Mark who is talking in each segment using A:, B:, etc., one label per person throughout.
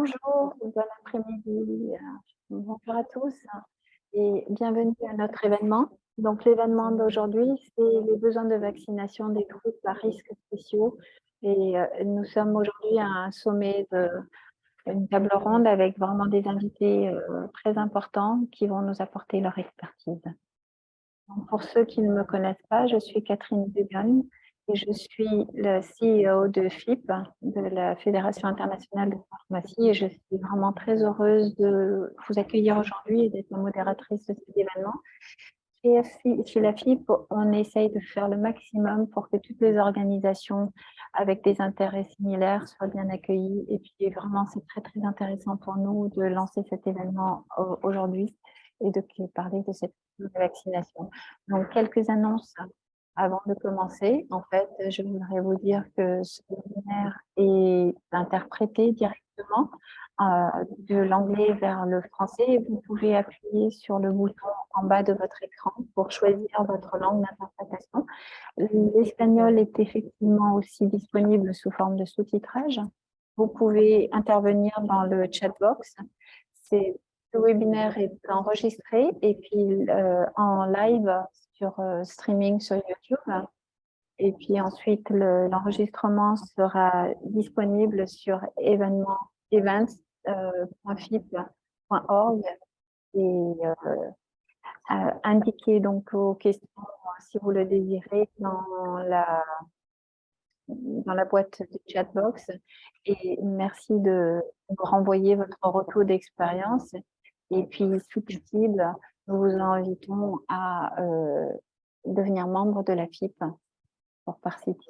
A: Bonjour, bon après-midi, bonjour à tous et bienvenue à notre événement. Donc l'événement d'aujourd'hui, c'est les besoins de vaccination des groupes à risques spéciaux et nous sommes aujourd'hui à un sommet une table ronde avec vraiment des invités, très importants qui vont nous apporter leur expertise. Donc pour ceux qui ne me connaissent pas, je suis Catherine Dugan et je suis la CEO de FIP, de la Fédération internationale de pharmacie, et je suis vraiment très heureuse de vous accueillir aujourd'hui et d'être la modératrice de cet événement. Chez la FIP, on essaye de faire le maximum pour que toutes les organisations avec des intérêts similaires soient bien accueillies. Et puis vraiment, c'est très, très intéressant pour nous de lancer cet événement aujourd'hui et de parler de cette vaccination. Donc, quelques annonces avant de commencer. En fait, je voudrais vous dire que ce webinaire est interprété directement de l'anglais vers le français. Vous pouvez appuyer sur le bouton en bas de votre écran pour choisir votre langue d'interprétation. L'espagnol est effectivement aussi disponible sous forme de sous-titrage. Vous pouvez intervenir dans le chat box. Le webinaire est enregistré et puis en live sur streaming sur YouTube. Et puis ensuite, l'enregistrement sera disponible sur events.fip.org et indiquez donc vos questions si vous le désirez dans la boîte de chatbox. Et merci de nous renvoyer votre retour d'expérience. Et puis, si possible, nous vous invitons à devenir membre de la FIP pour participer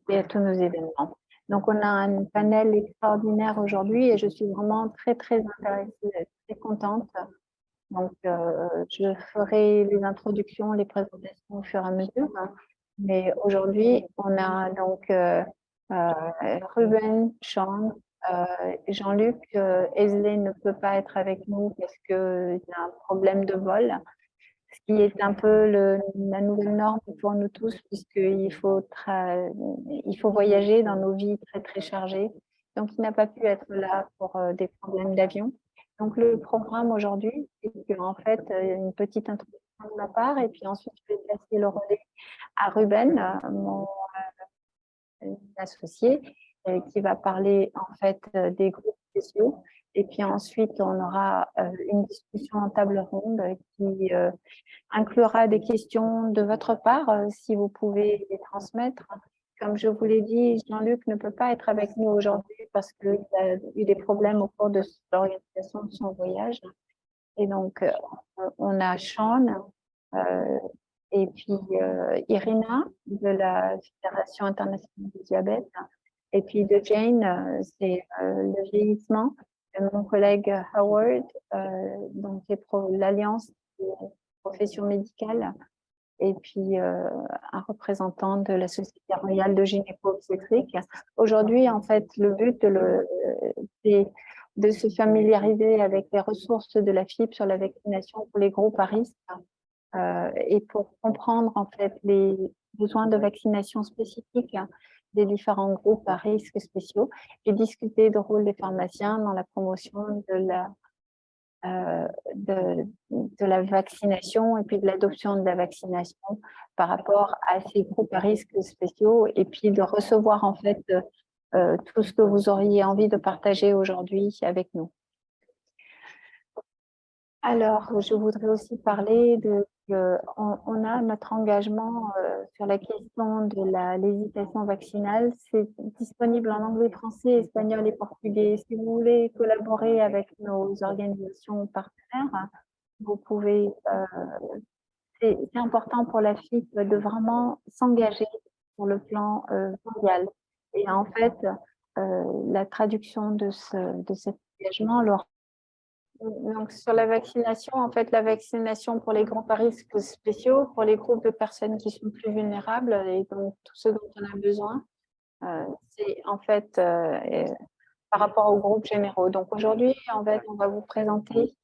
A: à tous nos événements. Donc, on a un panel extraordinaire aujourd'hui et je suis vraiment très, très intéressée, très contente. Donc, je ferai les introductions, les présentations au fur et à mesure. Mais aujourd'hui, on a donc Ruben, Sean, Jean-Luc. Esley ne peut pas être avec nous parce qu'il a un problème de vol, ce qui est un peu la nouvelle norme pour nous tous, puisqu'il faut voyager dans nos vies très, très chargées. Donc, il n'a pas pu être là pour des problèmes d'avion. Donc, le programme aujourd'hui, c'est qu'en fait, une petite introduction de ma part, et puis ensuite, je vais passer le relais à Ruben, mon associé, qui va parler en fait des groupes spéciaux. Et puis ensuite, on aura une discussion en table ronde qui inclura des questions de votre part, si vous pouvez les transmettre. Comme je vous l'ai dit, Jean-Luc ne peut pas être avec nous aujourd'hui parce qu'il a eu des problèmes au cours de l'organisation de son voyage. Et donc, on a Sean et puis Irina de la Fédération internationale du diabète. Et puis de Jane, c'est le vieillissement. Mon collègue Howard, donc l'Alliance des professions médicales, et puis un représentant de la Société royale de gynéco-obstétrique. Aujourd'hui, en fait, le but c'est de se familiariser avec les ressources de la FIP sur la vaccination pour les groupes à risque et pour comprendre en fait les besoins de vaccination spécifiques des différents groupes à risque spéciaux et discuter du rôle des pharmaciens dans la promotion de la vaccination et puis de l'adoption de la vaccination par rapport à ces groupes à risque spéciaux et puis de recevoir en fait tout ce que vous auriez envie de partager aujourd'hui avec nous. Alors, je voudrais aussi parler on a notre engagement sur la question de l'hésitation vaccinale. C'est disponible en anglais, français, espagnol et portugais. Si vous voulez collaborer avec nos organisations partenaires, vous pouvez. C'est important pour la FIP de vraiment s'engager sur le plan mondial. Et en fait, la traduction de cet engagement, donc, sur la vaccination, en fait, la vaccination pour les groupes à risques spéciaux, pour les groupes de personnes qui sont plus vulnérables et donc tout ce dont on a besoin, c'est en fait par rapport aux groupes généraux. Donc aujourd'hui, en fait, on va vous présenter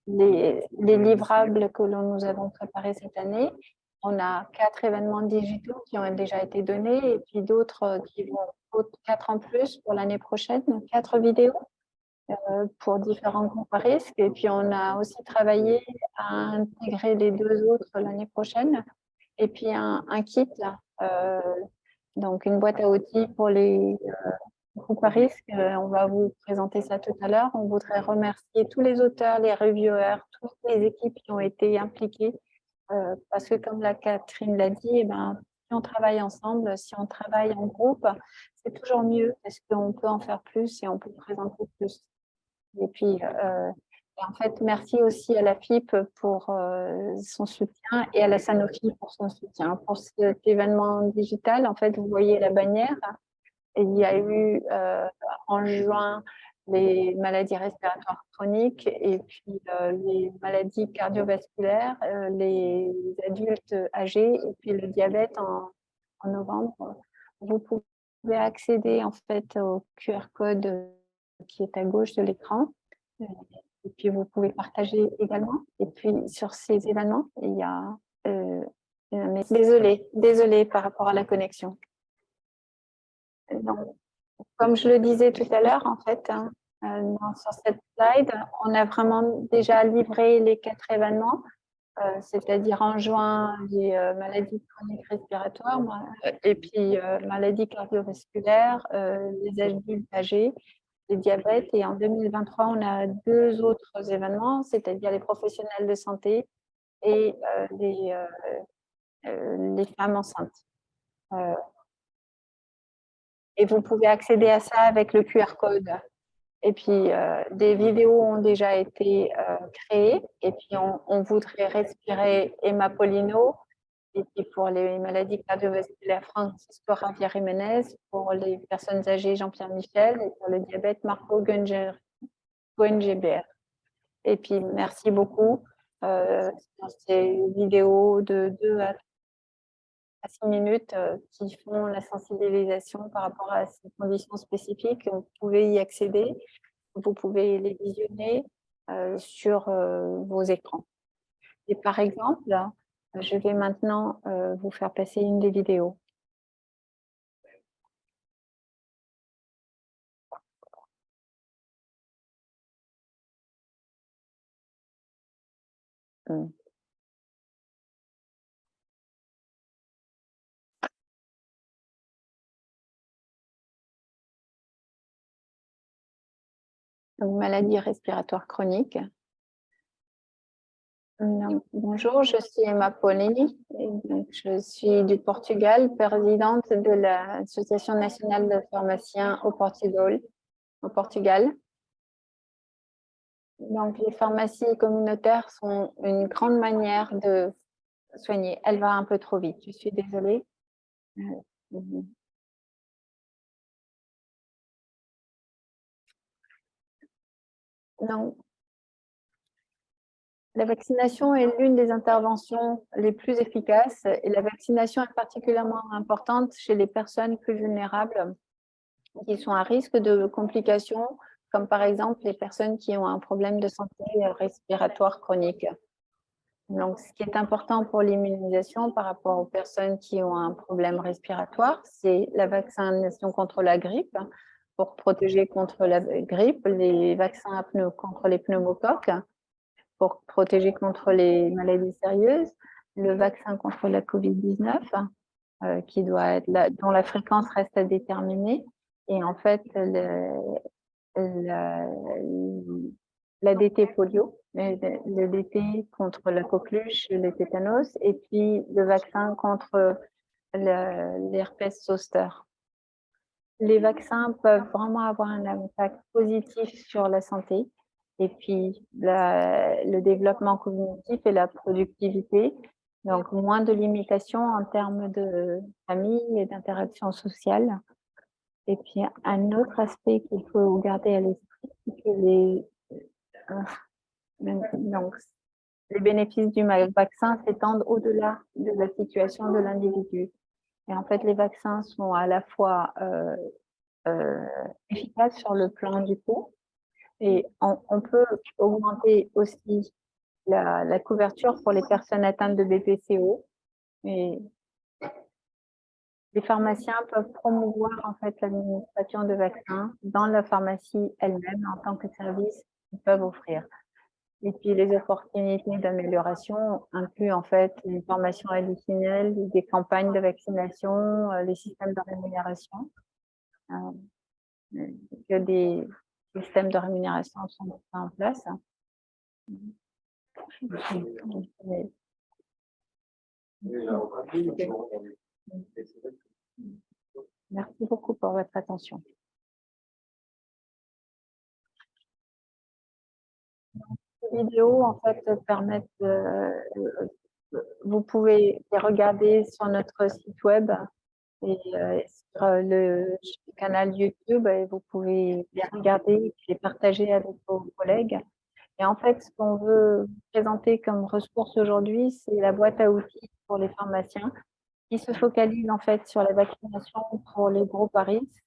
A: les livrables que nous avons préparés cette année. On a 4 événements digitaux qui ont déjà été donnés et puis d'autres qui vont 4 en plus pour l'année prochaine, 4 vidéos. pour différents groupes à risque. Et puis, on a aussi travaillé à intégrer les 2 autres l'année prochaine. Et puis, un kit, donc une boîte à outils pour les groupes à risque. On va vous présenter ça tout à l'heure. On voudrait remercier tous les auteurs, les reviewers, toutes les équipes qui ont été impliquées. Parce que comme la Catherine l'a dit, eh ben, si on travaille ensemble, si on travaille en groupe, c'est toujours mieux parce qu'on peut en faire plus et on peut présenter plus. Et puis, en fait, merci aussi à la FIP pour son soutien et à la Sanofi pour son soutien. Pour cet événement digital, en fait, vous voyez la bannière. Et il y a eu en juin les maladies respiratoires chroniques et puis les maladies cardiovasculaires, les adultes âgés et puis le diabète en novembre. Vous pouvez accéder en fait au QR code qui est à gauche de l'écran. Et puis vous pouvez partager également. Et puis sur ces événements, il y a mais désolé par rapport à la connexion. Donc, comme je le disais tout à l'heure, en fait, sur cette slide, on a vraiment déjà livré les 4 événements, c'est-à-dire en juin, les maladies chroniques respiratoires, et puis maladies cardiovasculaires, les adultes âgés, les diabètes. Et en 2023, on a 2 autres événements, c'est-à-dire les professionnels de santé et les femmes enceintes. Et vous pouvez accéder à ça avec le QR code. Et puis, des vidéos ont déjà été créées. Et puis, on voudrait respirer Emma Polino. Et puis, pour les maladies cardiovasculaires, Francisco Javier Jiménez. Pour les personnes âgées, Jean-Pierre Michel. Et pour le diabète, Marco Goengeber. Et puis, merci beaucoup. Pour ces vidéos de 2 à 6 minutes qui font la sensibilisation par rapport à ces conditions spécifiques. Vous pouvez y accéder. Vous pouvez les visionner sur vos écrans. Et par exemple, je vais maintenant vous faire passer une des vidéos. Donc, maladie respiratoire chronique. Bonjour, je suis Emma Polini. Je suis du Portugal, présidente de l'Association nationale de pharmaciens au Portugal. Donc, les pharmacies communautaires sont une grande manière de soigner. Elle va un peu trop vite, je suis désolée. Donc, la vaccination est l'une des interventions les plus efficaces et la vaccination est particulièrement importante chez les personnes plus vulnérables qui sont à risque de complications, comme par exemple les personnes qui ont un problème de santé respiratoire chronique. Donc, ce qui est important pour l'immunisation par rapport aux personnes qui ont un problème respiratoire, c'est la vaccination contre la grippe, pour protéger contre la grippe, les vaccins contre les pneumocoques, pour protéger contre les maladies sérieuses, le vaccin contre la COVID-19, qui doit être dont la fréquence reste à déterminer. Et en fait, l'ADT polio, le DT contre la coqueluche, le tétanos, et puis le vaccin contre l'herpès zoster. Les vaccins peuvent vraiment avoir un impact positif sur la santé et puis le développement cognitif et la productivité. Donc, moins de limitations en termes de famille et d'interaction sociale. Et puis, un autre aspect qu'il faut garder à l'esprit, c'est que donc, les bénéfices du vaccin s'étendent au-delà de la situation de l'individu. Et en fait, les vaccins sont à la fois efficaces sur le plan du coût et on peut augmenter aussi la couverture pour les personnes atteintes de BPCO. Et les pharmaciens peuvent promouvoir en fait l'administration de vaccins dans la pharmacie elle-même en tant que service qu'ils peuvent offrir. Et puis les opportunités d'amélioration incluent en fait une formation additionnelle, des campagnes de vaccination, les systèmes de rémunération. Que des systèmes de rémunération sont mis en place. Merci beaucoup pour votre attention. Ces vidéos, en fait, permettent vous pouvez les regarder sur notre site web et sur le canal YouTube, et vous pouvez les regarder et les partager avec vos collègues. Et en fait, ce qu'on veut vous présenter comme ressource aujourd'hui, c'est la boîte à outils pour les pharmaciens qui se focalise en fait sur la vaccination pour les groupes à risque,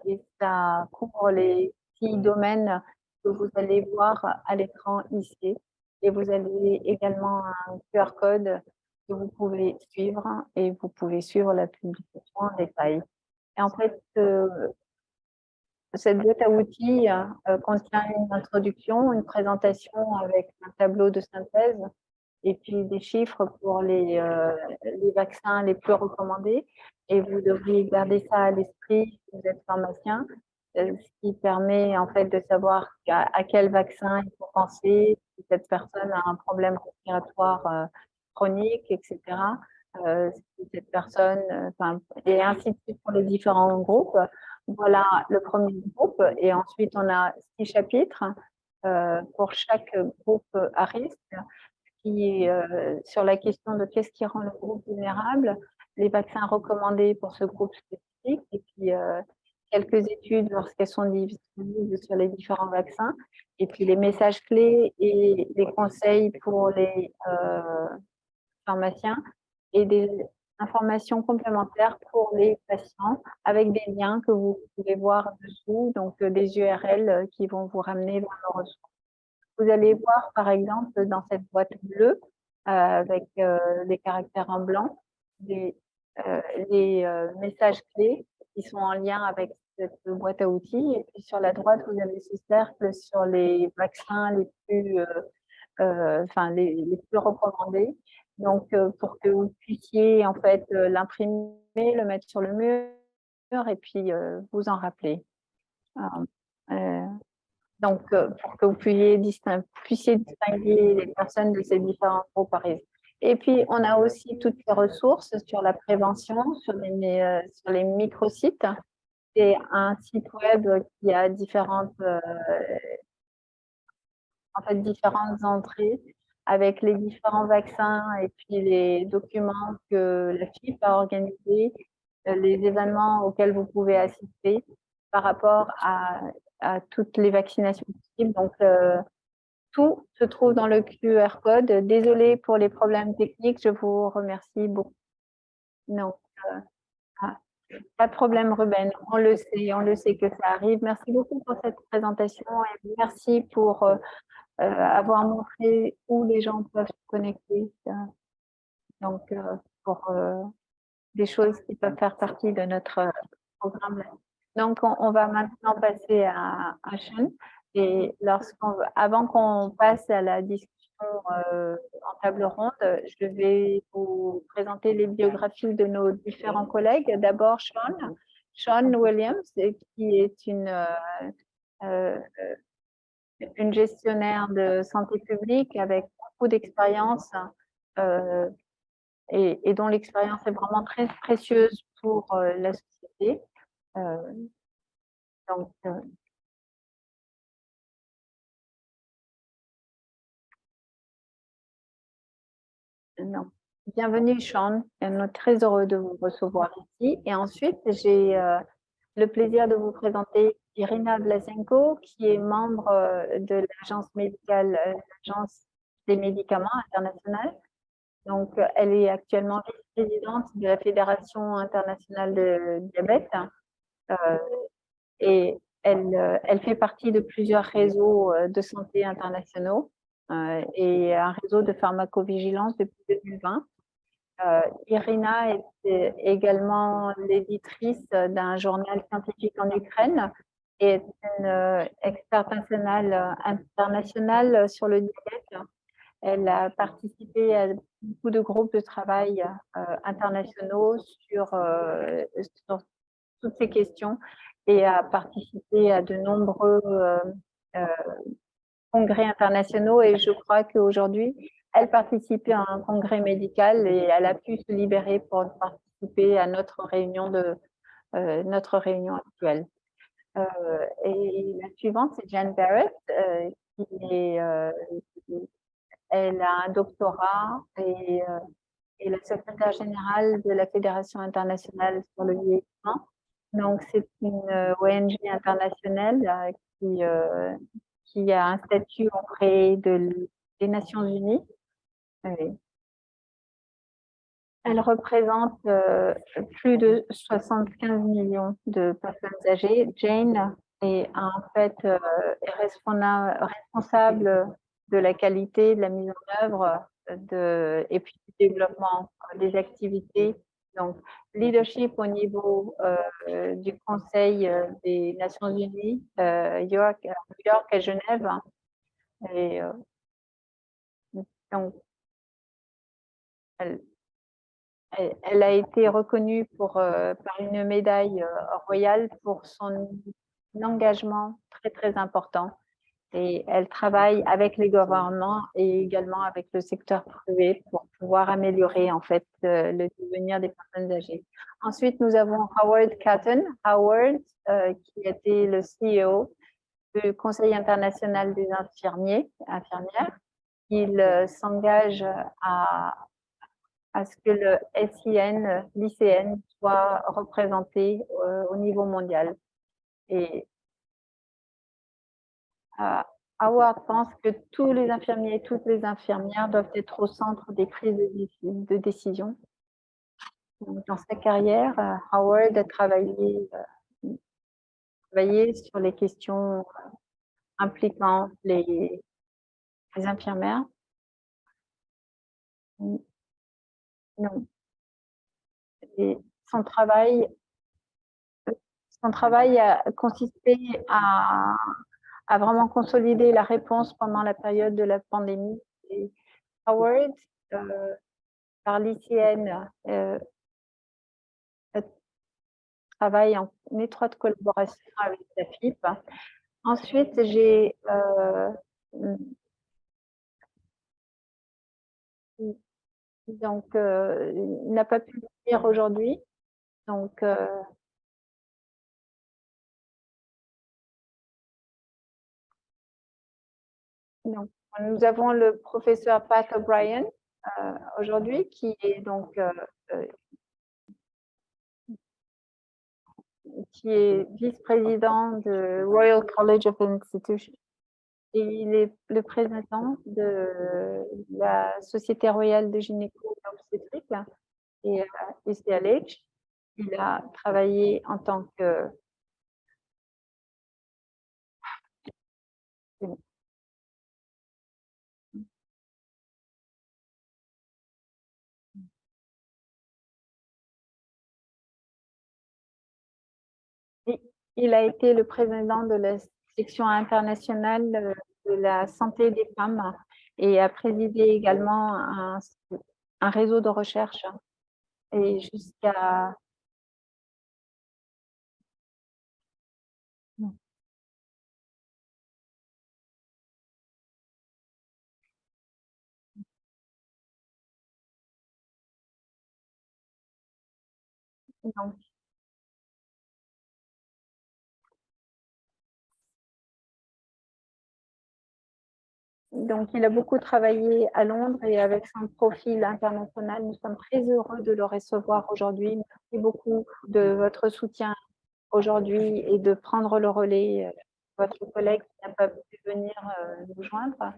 A: et ça couvre les 6 domaines que vous allez voir à l'écran ici. Et vous avez également un QR code que vous pouvez suivre et vous pouvez suivre la publication en détail. Et en fait, cette boîte à outils contient une introduction, une présentation avec un tableau de synthèse et puis des chiffres pour les vaccins les plus recommandés. Et vous devriez garder ça à l'esprit si vous êtes pharmacien, ce qui permet en fait de savoir à quel vaccin il faut penser, si cette personne a un problème respiratoire chronique, etc. Si cette personne, et ainsi de suite pour les différents groupes. Voilà le premier groupe. Et ensuite, on a 6 chapitres pour chaque groupe à risque, qui est sur la question de qu'est-ce qui rend le groupe vulnérable, les vaccins recommandés pour ce groupe spécifique, et puis quelques études lorsqu'elles sont disponibles sur les différents vaccins, et puis les messages clés et les conseils pour les pharmaciens, et des informations complémentaires pour les patients avec des liens que vous pouvez voir dessous, donc des URL qui vont vous ramener vers nos ressources. Vous allez voir, par exemple, dans cette boîte bleue, avec des caractères en blanc, les messages clés qui sont en lien avec cette boîte à outils. Et puis sur la droite, vous avez ce cercle sur les vaccins les plus, les plus recommandés. Donc, pour que vous puissiez en fait l'imprimer, le mettre sur le mur et puis vous en rappeler. Donc, pour que vous puissiez distinguer les personnes de ces différents groupes à risque. Et puis, on a aussi toutes les ressources sur la prévention, sur les microsites. C'est un site web qui a différentes entrées avec les différents vaccins et puis les documents que la FIP a organisés, les événements auxquels vous pouvez assister par rapport à toutes les vaccinations possibles. Donc, tout se trouve dans le QR code. Désolée pour les problèmes techniques, je vous remercie beaucoup. Non, pas de problème, Ruben, on le sait que ça arrive. Merci beaucoup pour cette présentation et merci pour avoir montré où les gens peuvent se connecter. Donc, pour des choses qui peuvent faire partie de notre programme. Donc, on va maintenant passer à Sean. Et avant qu'on passe à la discussion en table ronde, je vais vous présenter les biographies de nos différents collègues. D'abord, Sean Williams, qui est une gestionnaire de santé publique avec beaucoup d'expérience et dont l'expérience est vraiment très précieuse pour la société. Donc, non. Bienvenue, Sean. On est très heureux de vous recevoir ici. Et ensuite, j'ai le plaisir de vous présenter Irina Vlasenko, qui est membre de l'agence médicale, l'agence des médicaments internationale. Donc, elle est actuellement vice-présidente de la Fédération internationale de diabète et elle fait partie de plusieurs réseaux de santé internationaux et un réseau de pharmacovigilance depuis 2020. Irina est également l'éditrice d'un journal scientifique en Ukraine et est une experte internationale sur le diabète. Elle a participé à beaucoup de groupes de travail internationaux sur toutes ces questions et a participé à de nombreux congrès internationaux. Et je crois qu'aujourd'hui, elle participe à un congrès médical et elle a pu se libérer pour participer à notre réunion actuelle. Et la suivante, c'est Jan Barrett, elle a un doctorat et est la secrétaire générale de la Fédération internationale sur le vieillissement. Donc, c'est une ONG internationale qui a un statut auprès des Nations Unies. Oui. Elle représente plus de 75 millions de personnes âgées. Jane est en fait responsable de la qualité, de la mise en œuvre et puis du développement des activités. Donc, leadership au niveau du Conseil des Nations Unies, New York et Genève. Et donc, elle a été reconnue par une médaille royale pour son engagement très, très important. Et elle travaille avec les gouvernements et également avec le secteur privé pour pouvoir améliorer en fait le devenir des personnes âgées. Ensuite, nous avons Howard Catton. Howard, qui était le CEO du Conseil international des infirmières. Il s'engage à ce que le l'ICN soit représenté au niveau mondial. Et Howard pense que tous les infirmiers et toutes les infirmières doivent être au centre des prises de décision. Donc, dans sa carrière, Howard a travaillé sur les questions impliquant les infirmières. Non. Et son travail a consisté à vraiment consolider la réponse pendant la période de la pandémie. Et Howard, par l'ICN, travaille en étroite collaboration avec la FIP. Ensuite, il n'a pas pu venir aujourd'hui. Donc, nous avons le professeur Pat O'Brien aujourd'hui, qui est vice-président de Royal College of Institutions. Et il est le président de la Société royale de gynéco-obstétrique et ICLH. Il a travaillé en tant que il a été le président de la section internationale de la santé des femmes et a présidé également un réseau de recherche. Et jusqu'à donc, il a beaucoup travaillé à Londres et avec son profil international, nous sommes très heureux de le recevoir aujourd'hui. Merci beaucoup de votre soutien aujourd'hui et de prendre le relais votre collègue qui n'a pas pu venir nous joindre.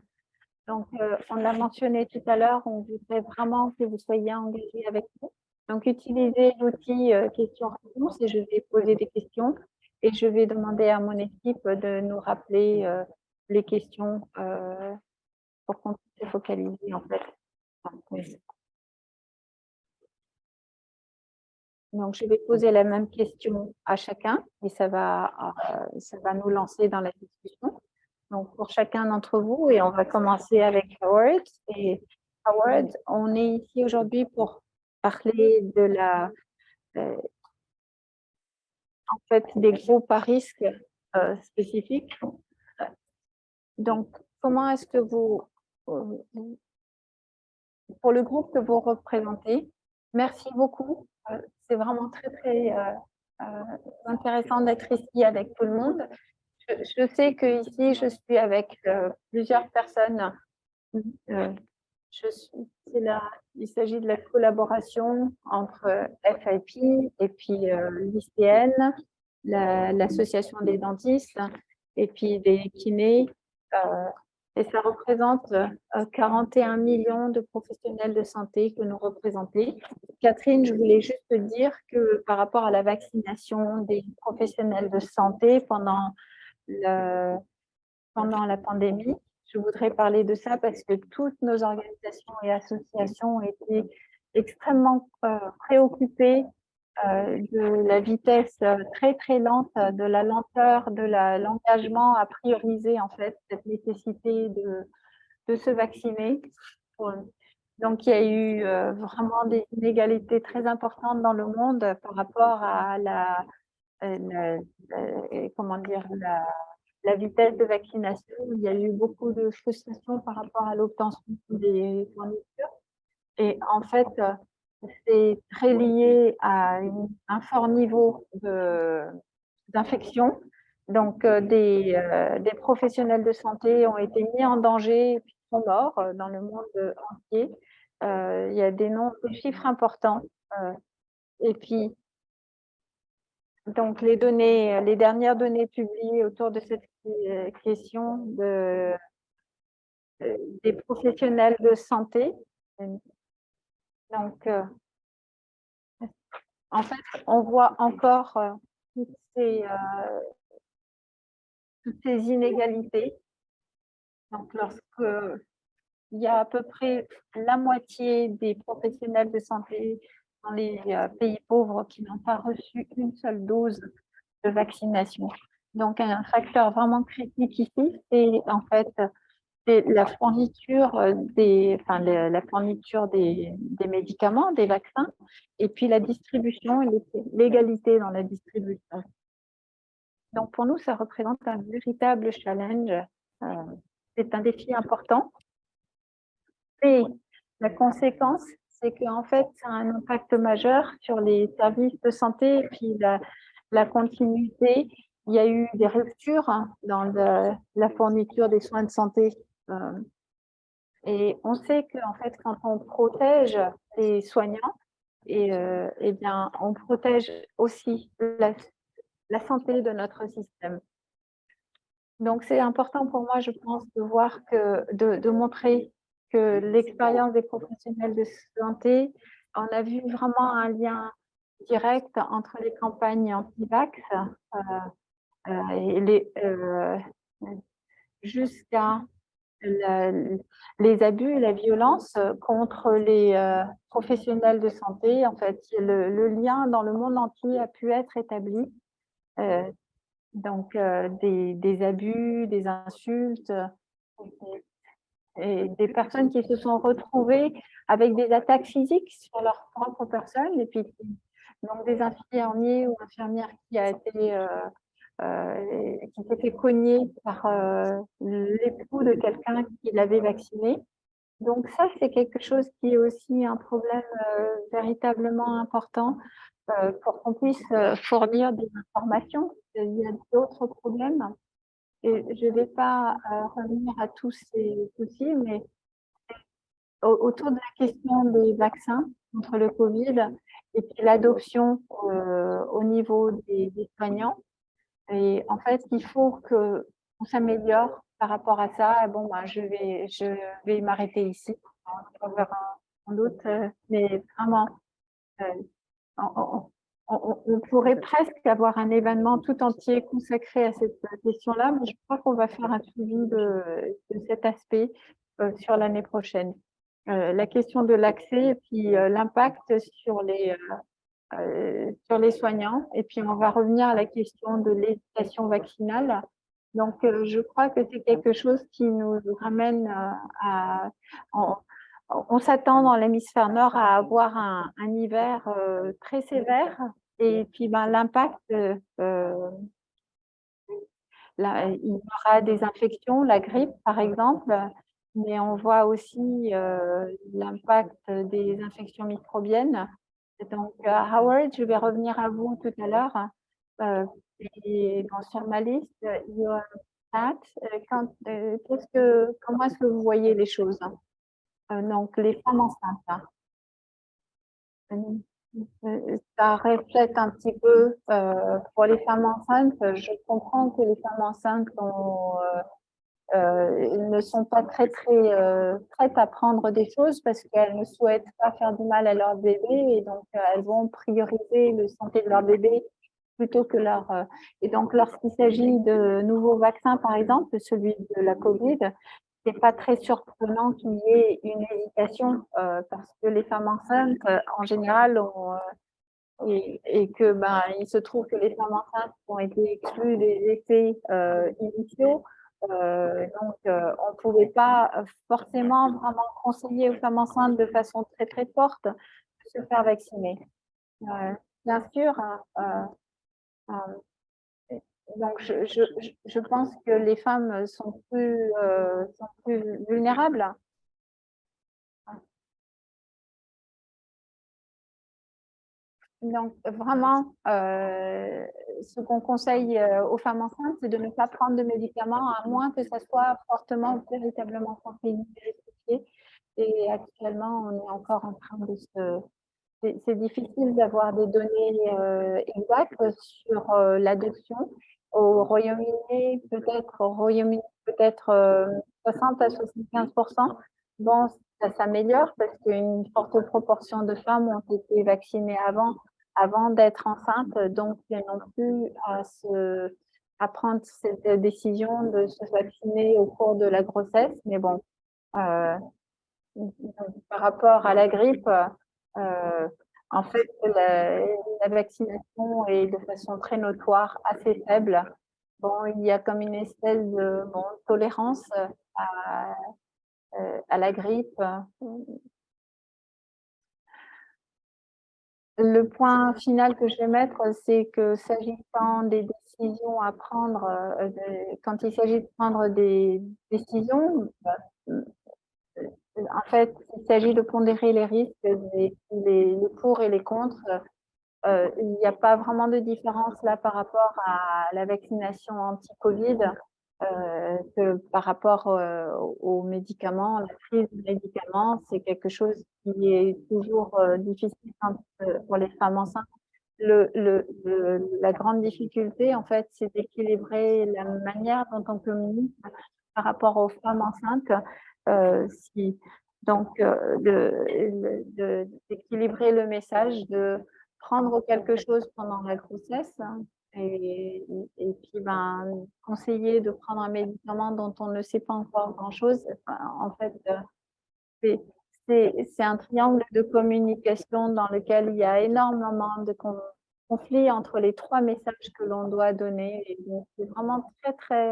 A: Donc, on l'a mentionné tout à l'heure, on voudrait vraiment que vous soyez engagés avec nous. Donc, utilisez l'outil questions-réponses et je vais poser des questions et je vais demander à mon équipe de nous rappeler les questions pour qu'on puisse se focaliser en fait. Donc, je vais poser la même question à chacun et ça va nous lancer dans la discussion. Donc, pour chacun d'entre vous, et on va commencer avec Howard. Et Howard, on est ici aujourd'hui pour parler de en fait, des groupes à risque spécifiques. Donc, comment est-ce que pour le groupe que vous représentez, merci beaucoup. C'est vraiment très, très intéressant d'être ici avec tout le monde. Je sais que ici, je suis avec plusieurs personnes. Il s'agit de la collaboration entre FIP et puis l'ICN, l'association des dentistes et puis des kinés. Et ça représente 41 millions de professionnels de santé que nous représentons. Catherine, je voulais juste te dire que par rapport à la vaccination des professionnels de santé pendant la pandémie, je voudrais parler de ça parce que toutes nos organisations et associations ont été extrêmement préoccupées de la vitesse très très lente, de la lenteur, de l'engagement à prioriser en fait cette nécessité de se vacciner. Donc il y a eu vraiment des inégalités très importantes dans le monde par rapport à comment dire, la vitesse de vaccination. Il y a eu beaucoup de frustration par rapport à l'obtention des fournitures. Et en fait, c'est très lié à un fort niveau d'infection. Donc, des professionnels de santé ont été mis en danger et puis sont morts dans le monde entier. Il y a des chiffres importants. Et puis, donc, les dernières données publiées autour de cette question des professionnels de santé. Donc, en fait, on voit encore toutes ces inégalités. Donc, lorsque il y a à peu près la moitié des professionnels de santé dans les pays pauvres qui n'ont pas reçu une seule dose de vaccination. Donc, un facteur vraiment critique ici, c'est en fait la fourniture la fourniture des médicaments, des vaccins, et puis la distribution et l'égalité dans la distribution. Donc, pour nous, ça représente un véritable challenge. C'est un défi important. Et la conséquence, c'est qu'en fait, ça a un impact majeur sur les services de santé et puis la continuité. Il y a eu des ruptures dans la fourniture des soins de santé. Et on sait qu'en fait, quand on protège les soignants, eh bien, on protège aussi la santé de notre système. Donc, c'est important pour moi, je pense, de voir de montrer que l'expérience des professionnels de santé, on a vu vraiment un lien direct entre les campagnes anti-vax jusqu'à les abus et la violence contre les professionnels de santé. En fait, le lien dans le monde entier a pu être établi. Donc, des abus, des insultes, et des personnes qui se sont retrouvées avec des attaques physiques sur leur propre personne, et puis donc des infirmiers ou infirmières qui s'est fait cogner par l'époux de quelqu'un qui l'avait vacciné. Donc ça, c'est quelque chose qui est aussi un problème véritablement important pour qu'on puisse fournir des informations. Il y a d'autres problèmes et je ne vais pas revenir à tous ces soucis, mais autour de la question des vaccins contre le Covid et puis l'adoption au niveau des soignants. Et en fait, il faut qu'on s'améliore par rapport à ça. Bon, je vais m'arrêter ici. On verra sans doute, mais vraiment, on pourrait presque avoir un événement tout entier consacré à cette question-là, mais je crois qu'on va faire un suivi de cet aspect sur l'année prochaine. La question de l'accès et puis l'impact sur sur les soignants. Et puis, on va revenir à la question de l'éducation vaccinale. Donc, je crois que c'est quelque chose qui nous ramène à… On s'attend dans l'hémisphère nord à avoir un hiver très sévère. Et puis, ben, l'impact, il y aura des infections, la grippe par exemple, mais on voit aussi l'impact des infections microbiennes. Donc, Howard, je vais revenir à vous tout à l'heure. Et sur ma liste, il y a Pat. Comment est-ce que vous voyez les choses? Donc, les femmes enceintes, hein. Ça reflète un petit peu pour les femmes enceintes. Je comprends que les femmes enceintes ne sont pas très prêtes à prendre des choses parce qu'elles ne souhaitent pas faire du mal à leur bébé et donc elles vont prioriser la santé de leur bébé plutôt que leur… Et donc, lorsqu'il s'agit de nouveaux vaccins, par exemple, celui de la Covid, c'est pas très surprenant qu'il y ait une hésitation parce que les femmes enceintes, en général, et que il se trouve que les femmes enceintes ont été exclues des essais initiaux. Donc, on ne pouvait pas forcément vraiment conseiller aux femmes enceintes de façon très forte de se faire vacciner. Bien sûr, euh, donc je pense que les femmes sont plus vulnérables. Donc, vraiment, ce qu'on conseille aux femmes enceintes, c'est de ne pas prendre de médicaments à moins que ça soit fortement, véritablement vérifié. Et actuellement, on est encore en train de se… C'est difficile d'avoir des données exactes sur l'adoption. Au Royaume-Uni, peut-être 60 à 75%. Bon, ça s'améliore parce qu'une forte proportion de femmes ont été vaccinées avant d'être enceintes, donc elles n'ont plus à prendre cette décision de se vacciner au cours de la grossesse. Mais bon, par rapport à la grippe, en fait, la vaccination est de façon très notoire assez faible. Bon, il y a comme une espèce de tolérance à la grippe. Le point final que je vais mettre, c'est que s'agissant des décisions à prendre, quand il s'agit de prendre des décisions, en fait, il s'agit de pondérer les risques, les pour et les contre. Il n'y a pas vraiment de différence là par rapport à la vaccination anti-Covid que par rapport aux médicaments. La prise de médicaments, c'est quelque chose qui est toujours difficile pour les femmes enceintes. La grande difficulté, en fait, c'est d'équilibrer la manière dont on communique par rapport aux femmes enceintes. Donc, d'équilibrer le message, de prendre quelque chose pendant la grossesse et, et puis conseiller de prendre un médicament dont on ne sait pas encore grand-chose. En fait, c'est un triangle de communication dans lequel il y a énormément de conflits entre les trois messages que l'on doit donner. Et donc, c'est vraiment très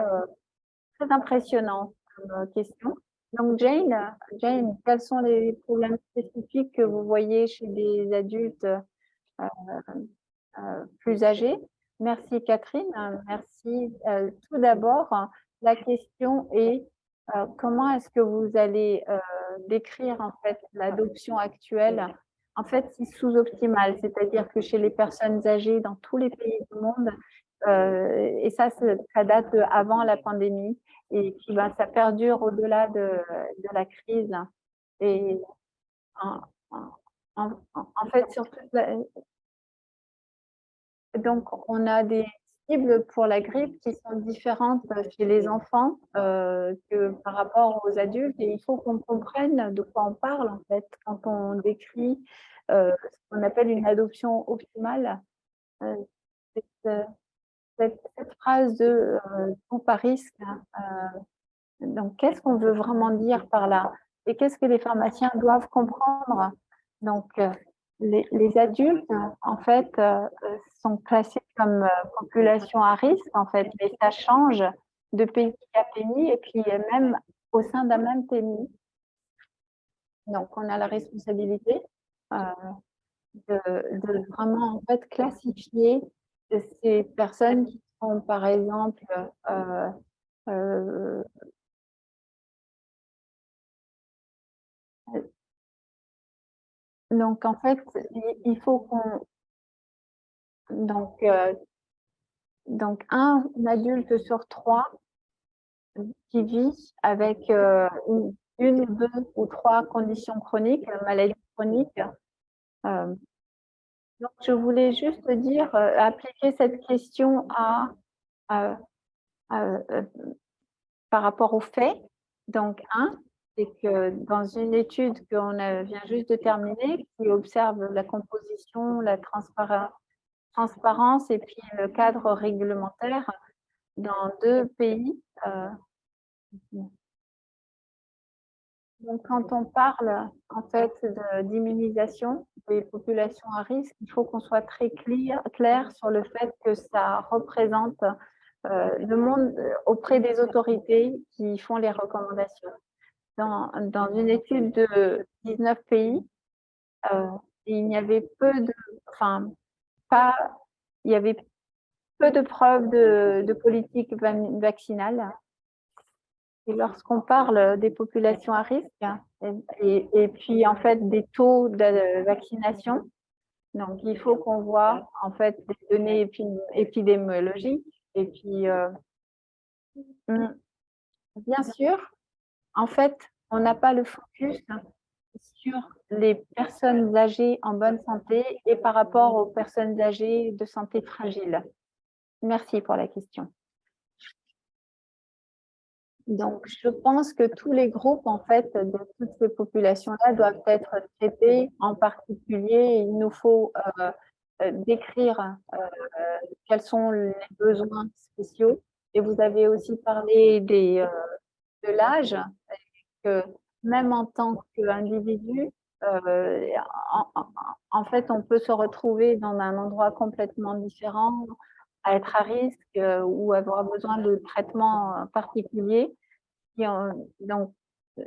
A: impressionnant comme question. Donc, Jane, quels sont les problèmes spécifiques que vous voyez chez des adultes plus âgés? Merci Catherine. Merci. Tout d'abord, la question est comment est-ce que vous allez décrire en fait l'adoption actuelle? En fait, c'est sous-optimal, c'est-à-dire que chez les personnes âgées dans tous les pays du monde, et ça date avant la pandémie, et puis ça perdure au-delà de la crise. Et en, en fait, sur toute donc, on a des cibles pour la grippe qui sont différentes chez les enfants que par rapport aux adultes. Et il faut qu'on comprenne de quoi on parle, en fait, quand on décrit ce qu'on appelle une adoption optimale. Euh, cette phrase de tout par risque, donc, qu'est-ce qu'on veut vraiment dire par là? Et qu'est-ce que les pharmaciens doivent comprendre? Donc, les adultes, en fait, sont classés comme population à risque, en fait, mais ça change de pays à pays et puis même au sein d'un même pays. Donc, on a la responsabilité euh, de vraiment, en fait, classifier ces personnes qui sont, par exemple, euh, donc, en fait, il faut qu'on... Donc, un adulte sur trois qui vit avec une ou deux ou trois conditions chroniques, maladies chroniques. Euh, donc, je voulais juste dire, appliquer cette question à, à, par rapport aux faits. Donc, c'est que dans une étude qu'on vient juste de terminer, qui observe la composition, la transparence et puis le cadre réglementaire dans 2 pays. Donc, quand on parle en fait d'immunisation des populations à risque, il faut qu'on soit très clair sur le fait que ça représente le monde auprès des autorités qui font les recommandations. Dans une étude de 19 pays, il y avait enfin, pas, il y avait peu de preuves de politique vaccinale. Et lorsqu'on parle des populations à risque et puis en fait des taux de vaccination, donc il faut qu'on voit en fait des données épidémiologiques et puis bien sûr, en fait, on n'a pas le focus sur les personnes âgées en bonne santé et par rapport aux personnes âgées de santé fragile. Merci pour la question. Donc, je pense que tous les groupes, en fait, de toutes ces populations-là doivent être traités. En particulier, il nous faut décrire quels sont les besoins spéciaux. Et vous avez aussi parlé de l'âge, que même en tant qu'individu, en fait, on peut se retrouver dans un endroit complètement différent, à être à risque ou avoir besoin de traitements particuliers. Donc, ce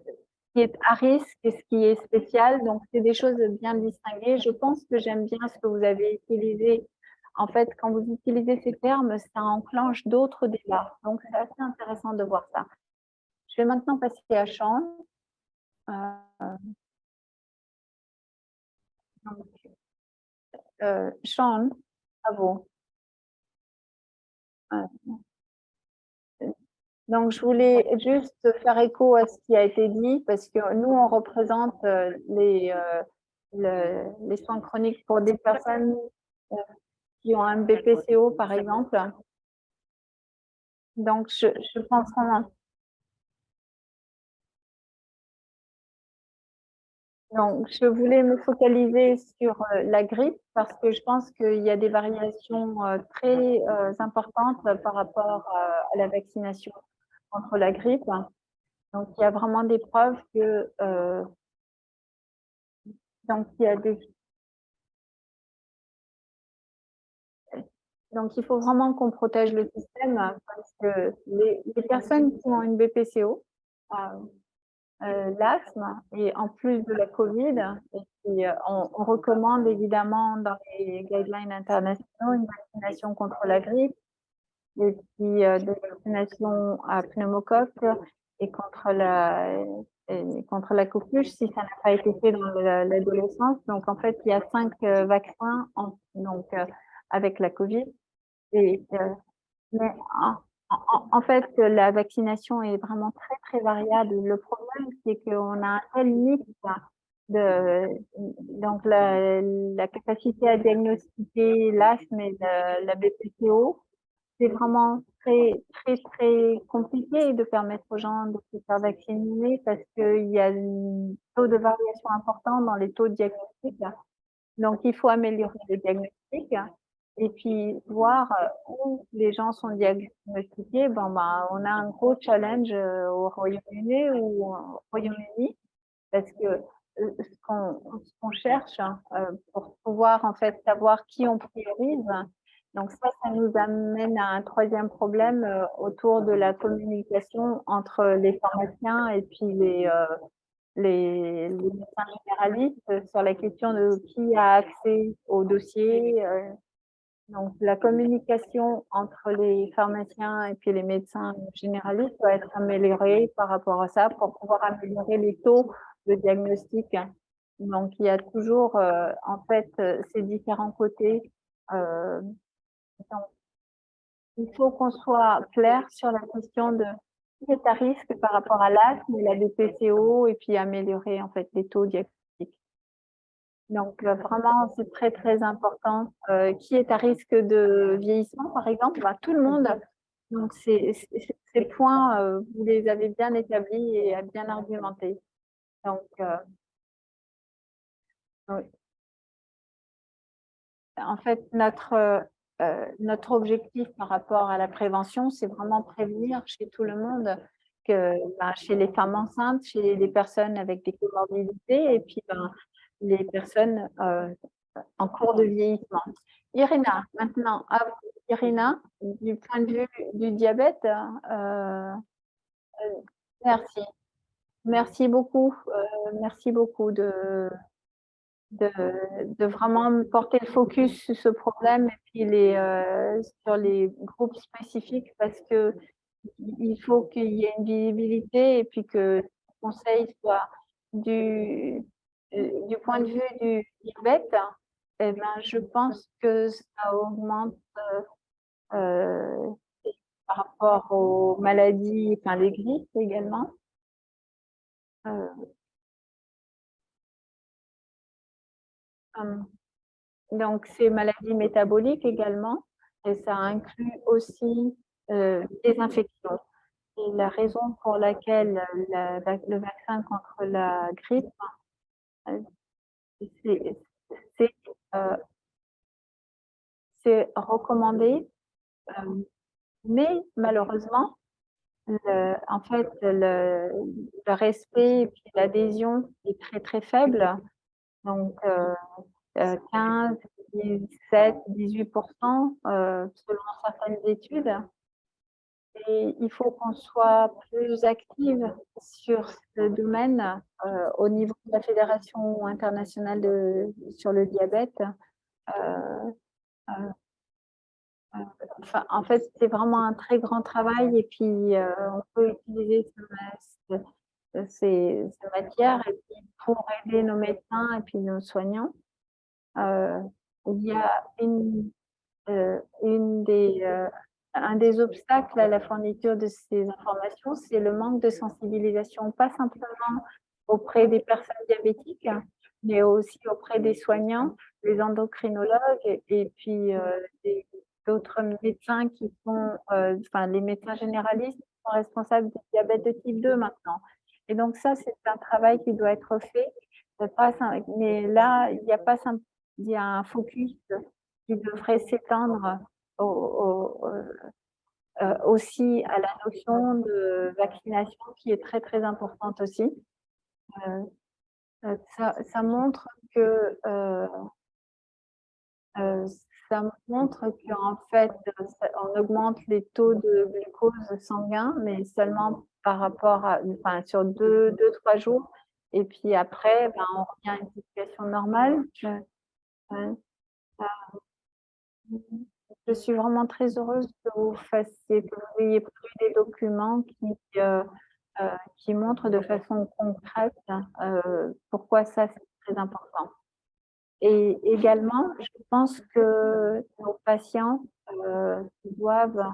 A: qui est à risque et ce qui est spécial, donc c'est des choses bien distinguées. Je pense que j'aime bien ce que vous avez utilisé. En fait, quand vous utilisez ces termes, ça enclenche d'autres débats. Donc, c'est assez intéressant de voir ça. Je vais maintenant passer à Sean. Sean, bravo. Donc, je voulais juste faire écho à ce qui a été dit, parce que nous, on représente les soins chroniques pour des personnes qui ont un BPCO, par exemple. Donc, je pense vraiment. Donc, je voulais me focaliser sur la grippe parce que je pense qu'il y a des variations très importantes par rapport à la vaccination contre la grippe. Donc, il y a vraiment des preuves que donc il y a des donc il faut vraiment qu'on protège le système parce que les personnes qui ont une BPCO, l'asthme et en plus de la Covid, et puis, on recommande évidemment dans les guidelines internationaux une vaccination contre la grippe et puis des vaccinations à pneumocoque et contre la coqueluche si ça n'a pas été fait dans l'adolescence. Donc en fait, il y a 5 vaccins avec la Covid. Et, mais en fait, la vaccination est vraiment très, très variable. Le problème, c'est qu'on a un tel mix de, donc la capacité à diagnostiquer l'asthme et la BPCO, c'est vraiment très, très, très compliqué de permettre aux gens de se faire vacciner parce qu'il y a un taux de variation important dans les taux de diagnostic. Donc, il faut améliorer le diagnostic et puis voir où les gens sont diagnostiqués. On a un gros challenge au Royaume-Uni parce que ce qu'on cherche, hein, pour pouvoir en fait savoir qui on priorise. Donc ça nous amène à un troisième problème, autour de la communication entre les pharmaciens et puis les médecins généralistes, sur la question de qui a accès au dossier. Donc la communication entre les pharmaciens et puis les médecins généralistes doit être améliorée par rapport à ça pour pouvoir améliorer les taux de diagnostic. Donc il y a toujours, en fait, ces différents côtés. Donc il faut qu'on soit clair sur la question de qui est à risque par rapport à l'asthme et la BPCO et puis améliorer en fait les taux diagnostiques. Donc vraiment, c'est très, très important. Qui est à risque de vieillissement, par exemple? Bah, tout le monde. Donc ces points, vous les avez bien établis et bien argumentés. Donc oui. En fait, notre objectif par rapport à la prévention, c'est vraiment prévenir chez tout le monde, que, ben, chez les femmes enceintes, chez les personnes avec des comorbidités et puis, ben, les personnes, en cours de vieillissement. Irina, maintenant, à vous. Irina, du point de vue du diabète, merci. Merci beaucoup de de vraiment porter le focus sur ce problème et puis sur les groupes spécifiques parce qu'il faut qu'il y ait une visibilité et puis que le conseil soit du point de vue du diabète, et ben, je pense que ça augmente, heu, par rapport aux maladies, enfin les grippes également. Heu, hem, donc ces maladies métaboliques également et ça inclut aussi, des infections. Et la raison pour laquelle le vaccin contre la grippe, heu, c'est c'est, heu, c'est recommandé, mais malheureusement, en fait, le respect et puis l'adhésion est très, très faible. Donc 15, 17-18 selon certaines études. Et il faut qu'on soit plus active sur ce domaine, au niveau de la Fédération internationale sur le diabète. Heu heu enfin, en fait, c'est vraiment un très grand travail et puis, on peut utiliser ces matières et puis pour aider nos médecins et puis nos soignants. Heu, il y a une un des obstacles à la fourniture de ces informations, c'est le manque de sensibilisation, pas simplement auprès des personnes diabétiques, mais aussi auprès des soignants, les endocrinologues et puis, d'autres médecins qui sont, enfin les médecins généralistes qui sont responsables du diabète de type 2 maintenant. Et donc ça, c'est un travail qui doit être fait, pas sim mais là, il y a un focus qui devrait s'étendre aussi à la notion de vaccination qui est très, très importante aussi. Heu ça montre que, heu, ça montre qu'en fait, ça on augmente les taux de glucose sanguin, mais seulement par rapport à enfin sur 2-3 jours et puis après, ben, on revient à une situation normale. Ouais. Mmh. Je suis vraiment très heureuse que vous ayez produit des documents heu, qui montrent de façon concrète, pourquoi ça, c'est très important. Et également, je pense que nos patients, doivent,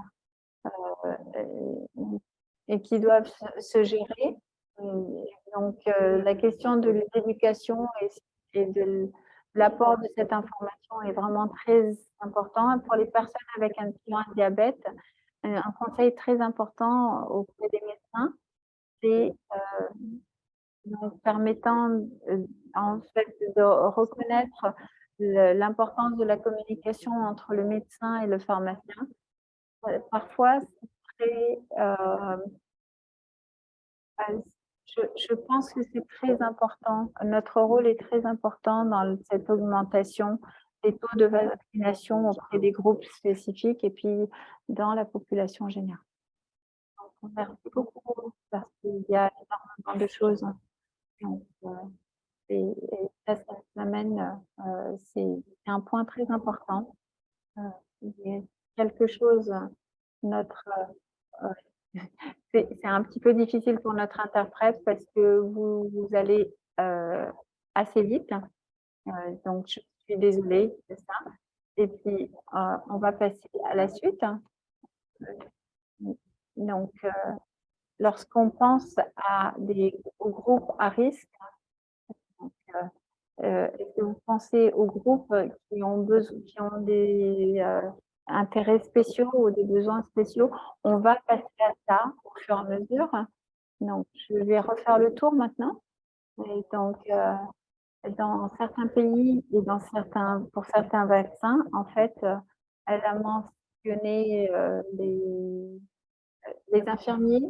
A: qui doivent se gérer. Donc la question de l'éducation et de l'apport de cette information est vraiment très important. Pour les personnes avec un diabète, un conseil très important auprès des médecins, c'est, donc permettant, en fait, de reconnaître l'importance de la communication entre le médecin et le pharmacien. Parfois, c'est très, Je pense que c'est très important. Notre rôle est très important dans cette augmentation des taux de vaccination auprès des groupes spécifiques et puis dans la population générale. Donc, merci beaucoup parce qu'il y a énormément de choses. Donc, et ça m'amène, c'est un point très important. Il y a quelque chose, notre, c'est un petit peu difficile pour notre interprète parce que vous allez assez vite. Donc, je suis désolée de ça. Et puis, on va passer à la suite. Donc, lorsqu'on pense aux groupes à risque, donc, est-ce que vous pensez aux groupes qui ont des intérêts spéciaux ou des besoins spéciaux? On va passer à ça au fur et à mesure. Donc, je vais refaire le tour maintenant. Et donc, dans certains pays et pour certains vaccins, en fait, elle a mentionné les infirmiers.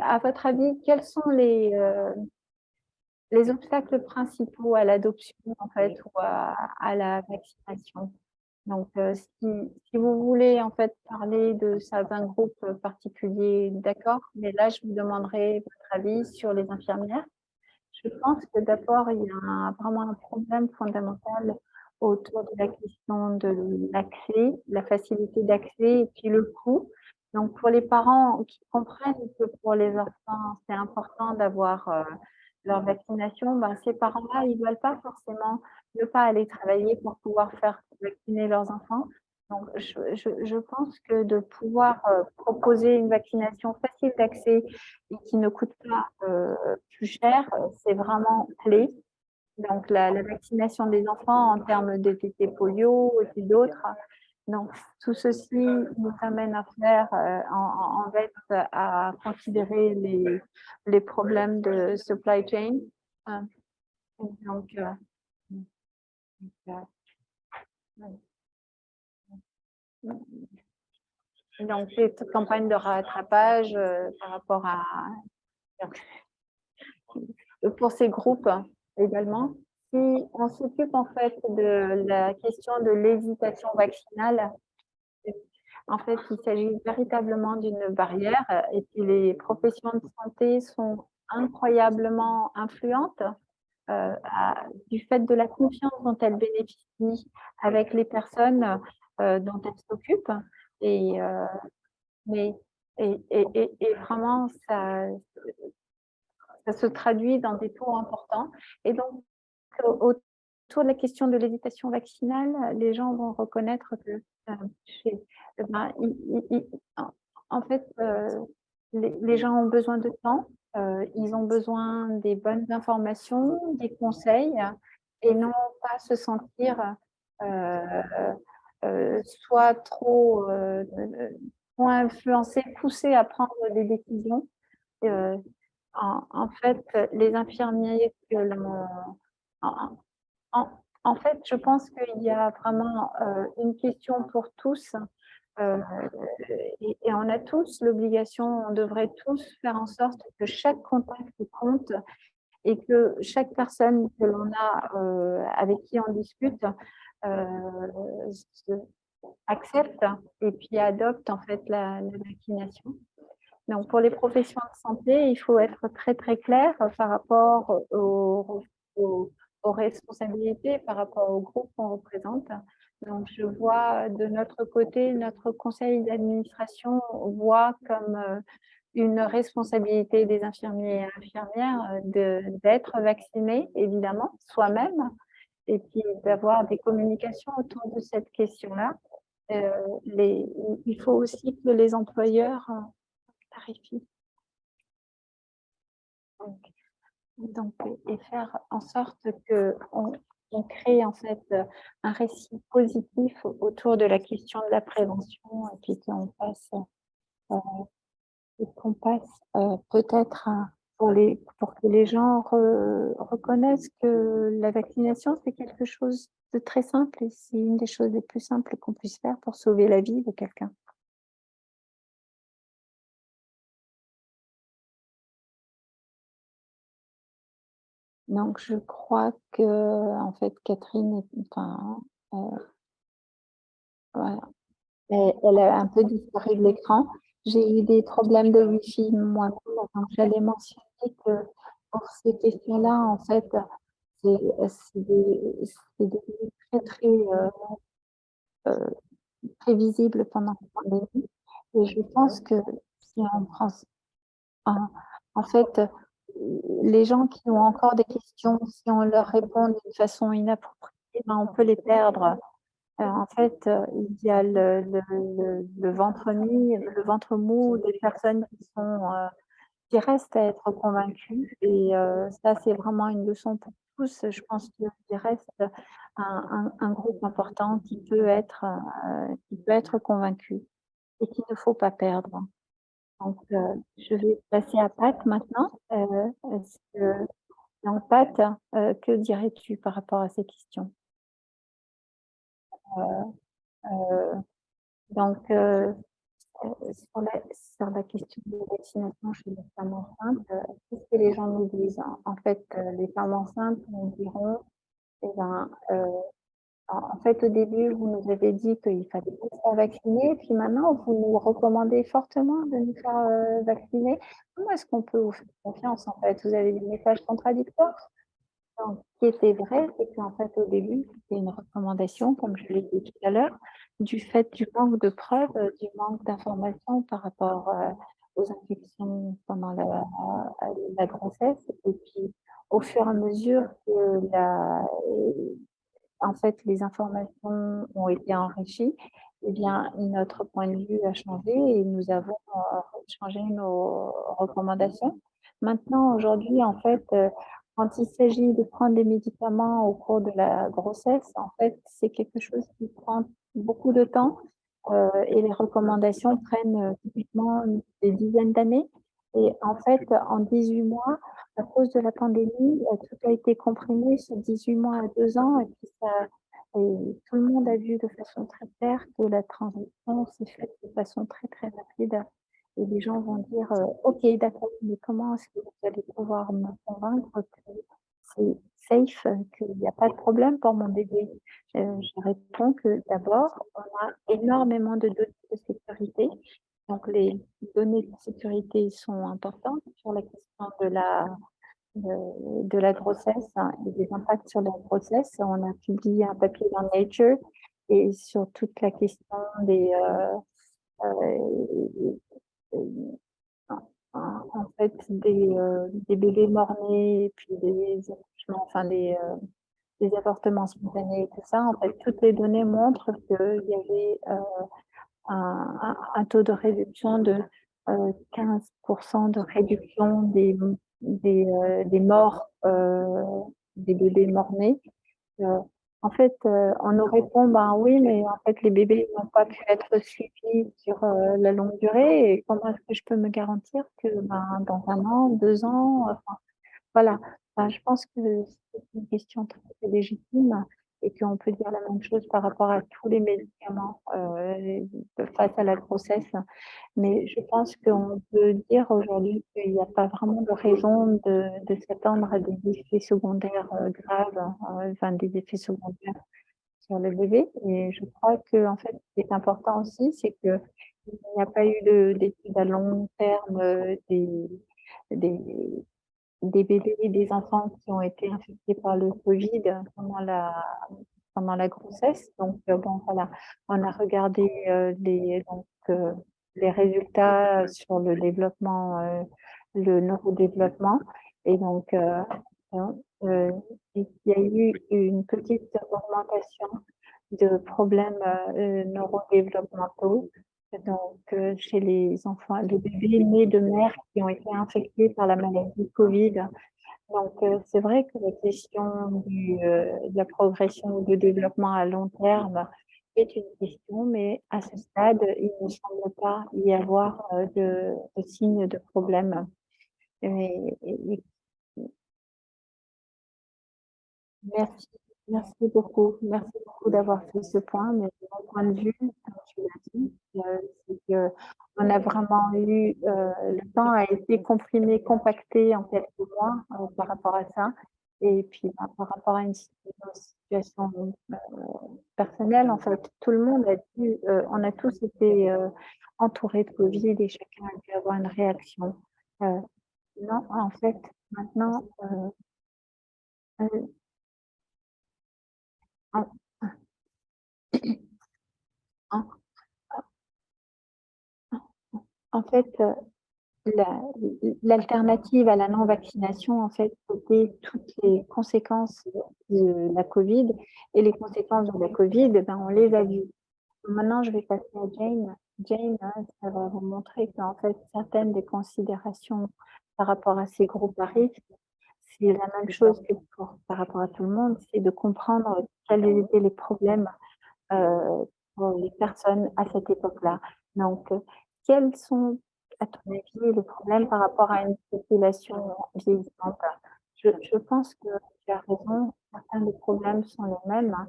A: À votre avis, quels sont les obstacles principaux à l'adoption, en fait, ou à la vaccination? Donc, si vous voulez, en fait, parler de certains groupes particuliers, d'accord, mais là, je vous demanderai votre avis sur les infirmières. Je pense que d'abord, il y a vraiment un problème fondamental autour de la question de l'accès, la facilité d'accès et puis le coût. Donc, pour les parents qui comprennent que pour les enfants, c'est important d'avoir leur vaccination, ben, ces parents-là, ils ne veulent pas forcément ne pas aller travailler pour pouvoir faire vacciner leurs enfants. Donc, je pense que de pouvoir proposer une vaccination facile d'accès et qui ne coûte pas plus cher, c'est vraiment clé. Donc, la vaccination des enfants en termes de TT polio et puis d'autres. Donc, tout ceci nous amène à faire, en fait, à considérer les problèmes de supply chain. Euh, Donc, euh, donc, cette campagne de rattrapage par rapport à pour ces groupes également. Si on s'occupe en fait de la question de l'hésitation vaccinale, en fait, il s'agit véritablement d'une barrière et puis les professions de santé sont incroyablement influentes du fait de la confiance dont elles bénéficient avec les personnes dont elles s'occupent. Et, mais, et vraiment, ça se traduit dans des taux importants. Et donc, autour de la question de l'hésitation vaccinale, les gens vont reconnaître que ben, en fait, les gens ont besoin de temps, ils ont besoin des bonnes informations, des conseils, et non pas se sentir soit trop influencés, poussés à prendre des décisions. Euh, en fait, les infirmiers que en, en, en fait, je pense qu'il y a vraiment une question pour tous. euh, et on a tous l'obligation, on devrait tous faire en sorte que chaque contact compte et que chaque personne que l'on a avec qui on discute euh, accepte et puis adopte en fait la vaccination. Donc, pour les professions de santé, il faut être très, très clair par rapport aux responsabilités, par rapport au groupe qu'on représente. Donc, je vois de notre côté, notre conseil d'administration voit comme une responsabilité des infirmiers et infirmières d'être vaccinés, évidemment, soi-même, et puis d'avoir des communications autour de cette question-là. Il faut aussi que les employeurs clarifient. Donc, et faire en sorte qu'on crée en fait un récit positif autour de la question de la prévention et puis euh, qu'on passe peut-être pour que les gens reconnaissent que la vaccination, c'est quelque chose de très simple et c'est une des choses les plus simples qu'on puisse faire pour sauver la vie de quelqu'un. Donc je crois que en fait, Catherine est enfin, voilà, elle a un peu disparu de l'écran. J'ai eu des problèmes de wifi moi-même, donc j'allais mentionner que pour ces questions-là, en fait, c'est c'est devenu très, très, heu, prévisible pendant la pandémie et je pense que si on prend en en fait, les gens qui ont encore des questions, si on leur répond d'une façon inappropriée, ben, on peut les perdre. En fait, il y a le ventre nu, le ventre mou des personnes qui restent à être convaincus et ça, c'est vraiment une leçon pour tous. Je pense qu'il reste un groupe important qui peut être convaincu et qu'il ne faut pas perdre. Donc je vais passer à Pat maintenant. Est-ce que donc Pat, que dirais-tu par rapport à ces questions? Heu, donc sur la question de la vaccination chez les femmes enceintes, qu'est-ce que les gens nous disent? En fait, les femmes enceintes nous diront: «Eh ben, en fait, au début, vous nous avez dit qu'il fallait pas se faire vacciner, puis maintenant, vous nous recommandez fortement de nous faire, vacciner. Comment est-ce qu'on peut vous faire confiance, en fait? Vous avez des messages contradictoires?» Donc, ce qui était vrai, c'est qu'en fait, au début, c'était une recommandation, comme je l'ai dit tout à l'heure, du fait du manque de preuves, du manque d'informations par rapport, aux infections pendant la grossesse et puis, au fur et à mesure que en fait, les informations ont été enrichies et bien, notre point de vue a changé et nous avons, changé nos recommandations. Maintenant, aujourd'hui, en fait, quand il s'agit de prendre des médicaments au cours de la grossesse, en fait, c'est quelque chose qui prend beaucoup de temps, et les recommandations prennent, typiquement des dizaines d'années et en fait, en 18 mois, à cause de la pandémie, tout a été comprimé sur 18 mois à 2 ans et puis ça et tout le monde a vu de façon très claire que la transition s'est faite de façon très, très rapide et les gens vont dire, «OK, d'accord, mais comment est-ce que vous allez pouvoir me convaincre que c'est safe, qu'il n'y a pas de problème pour mon bébé?» Je réponds que d'abord, on a énormément de données de sécurité, donc les données de sécurité sont importantes sur la question de la grossesse hein, et des impacts sur la grossesse. On a publié un papier dans Nature et sur toute la question heu, en fait des bébés morts-nés et puis des accouchements, enfin des avortements spontanés et tout ça. En fait, toutes les données montrent qu'il y avait, un taux de réduction de, 15 de réduction des morts, des bébés mort-nés. Heu, en fait, on nous répond: «Ben oui, mais en fait, les bébés n'ont pas pu être suivis sur, la longue durée et comment est-ce que je peux me garantir que, ben, dans 1 an, 2 ans, enfin» voilà. Enfin, je pense que c'est une question tout à fait légitime et qu'on peut dire la même chose par rapport à tous les médicaments, face à la grossesse. Mais je pense qu'on peut dire aujourd'hui qu'il n'y a pas vraiment de raison de s'attendre à des effets secondaires, graves, enfin des effets secondaires sur le bébé et je crois qu'en fait, ce qui est important aussi, c'est qu'il n'y a pas eu d'études à long terme, des des bébés et des enfants qui ont été infectés par le Covid pendant la grossesse. Donc, bon, voilà, on a regardé, les résultats sur le développement, le neurodéveloppement et donc, hein, il y a eu une petite augmentation de problèmes, neurodéveloppementaux, donc chez les enfants, les bébés nés de mères qui ont été infectés par la maladie Covid. Donc c'est vrai que la question de la progression ou du développement à long terme est une question, mais à ce stade, il ne semble pas y avoir, de signes de problème et merci, merci beaucoup d'avoir fait ce point, mais de mon point de vue, comme tu l'as dit, c'est qu'on a vraiment eu, le temps a été comprimé, compacté en quelques mois, par rapport à ça Et puis, par rapport à une situation personnelle, en fait, tout le monde a dû, on a tous été entourés de Covid et chacun a dû avoir une réaction. Euh, non, en fait, maintenant, euh, en, en- en fait, la- l'alternative à la non-vaccination, en fait, c'était toutes les conséquences de la Covid. Et les conséquences de la Covid, eh ben, on les a vues. Maintenant, je vais passer à Jane. Jane, hein, ça va vous montrer qu'en fait, certaines des considérations par rapport à ces groupes à risque, c'est la même chose que par rapport à tout le monde, c'est de comprendre quels étaient les problèmes pour les personnes à cette époque-là. Donc, quels sont, à ton avis, les problèmes par rapport à une population vieillissante? Je pense que tu as raison, certains des problèmes sont les mêmes, hein,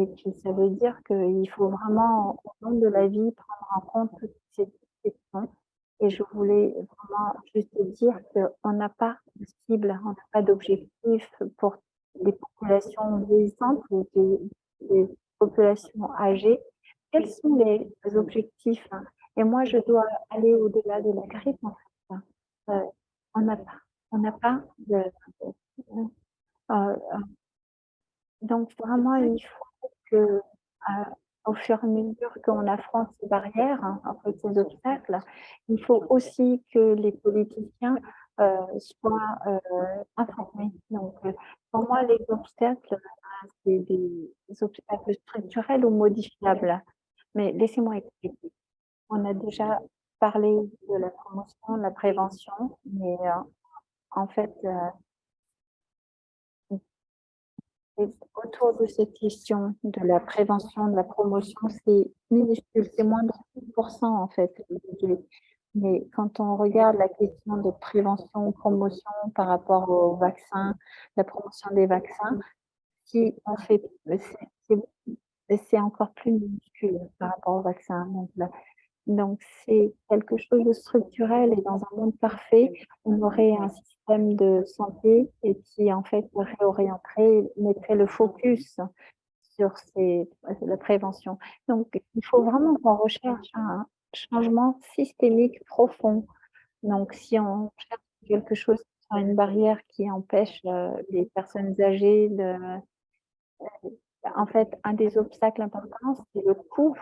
A: et puis ça veut dire qu'il faut vraiment, au long de la vie, prendre en compte toutes ces questions. Et je voulais vraiment juste te dire qu'on n'a pas de cible, on n'a pas d'objectif pour les populations vieillissantes ou des populations âgées. Quels sont les objectifs, hein? Et moi, je dois aller au-delà de la grippe, en fait, hein. Euh, on n'a pas, on n'a pas de, euh, donc vraiment, il faut que, au fur et à mesure qu'on affronte ces barrières, hein, en fait, ces obstacles, il faut aussi que les politiciens soient informés. Donc, pour moi, les obstacles, c'est des obstacles structurels ou modifiables. Mais laissez-moi expliquer. On a déjà parlé de la promotion, de la prévention, mais en fait, et autour de cette question de la prévention, de la promotion, c'est minuscule, c'est moins de 10% en fait. Mais quand on regarde la question de prévention, promotion par rapport aux vaccins, la promotion des vaccins, si on fait, c'est encore plus minuscule par rapport aux vaccins. Donc, c'est quelque chose de structurel et dans un monde parfait, on aurait un système de santé et qui, en fait, réorienterait, mettrait le focus sur la prévention. Donc, il faut vraiment qu'on recherche un changement systémique profond. Donc, si on cherche quelque chose qui soit une barrière qui empêche les personnes âgées de, en fait, un des obstacles importants, c'est le coût,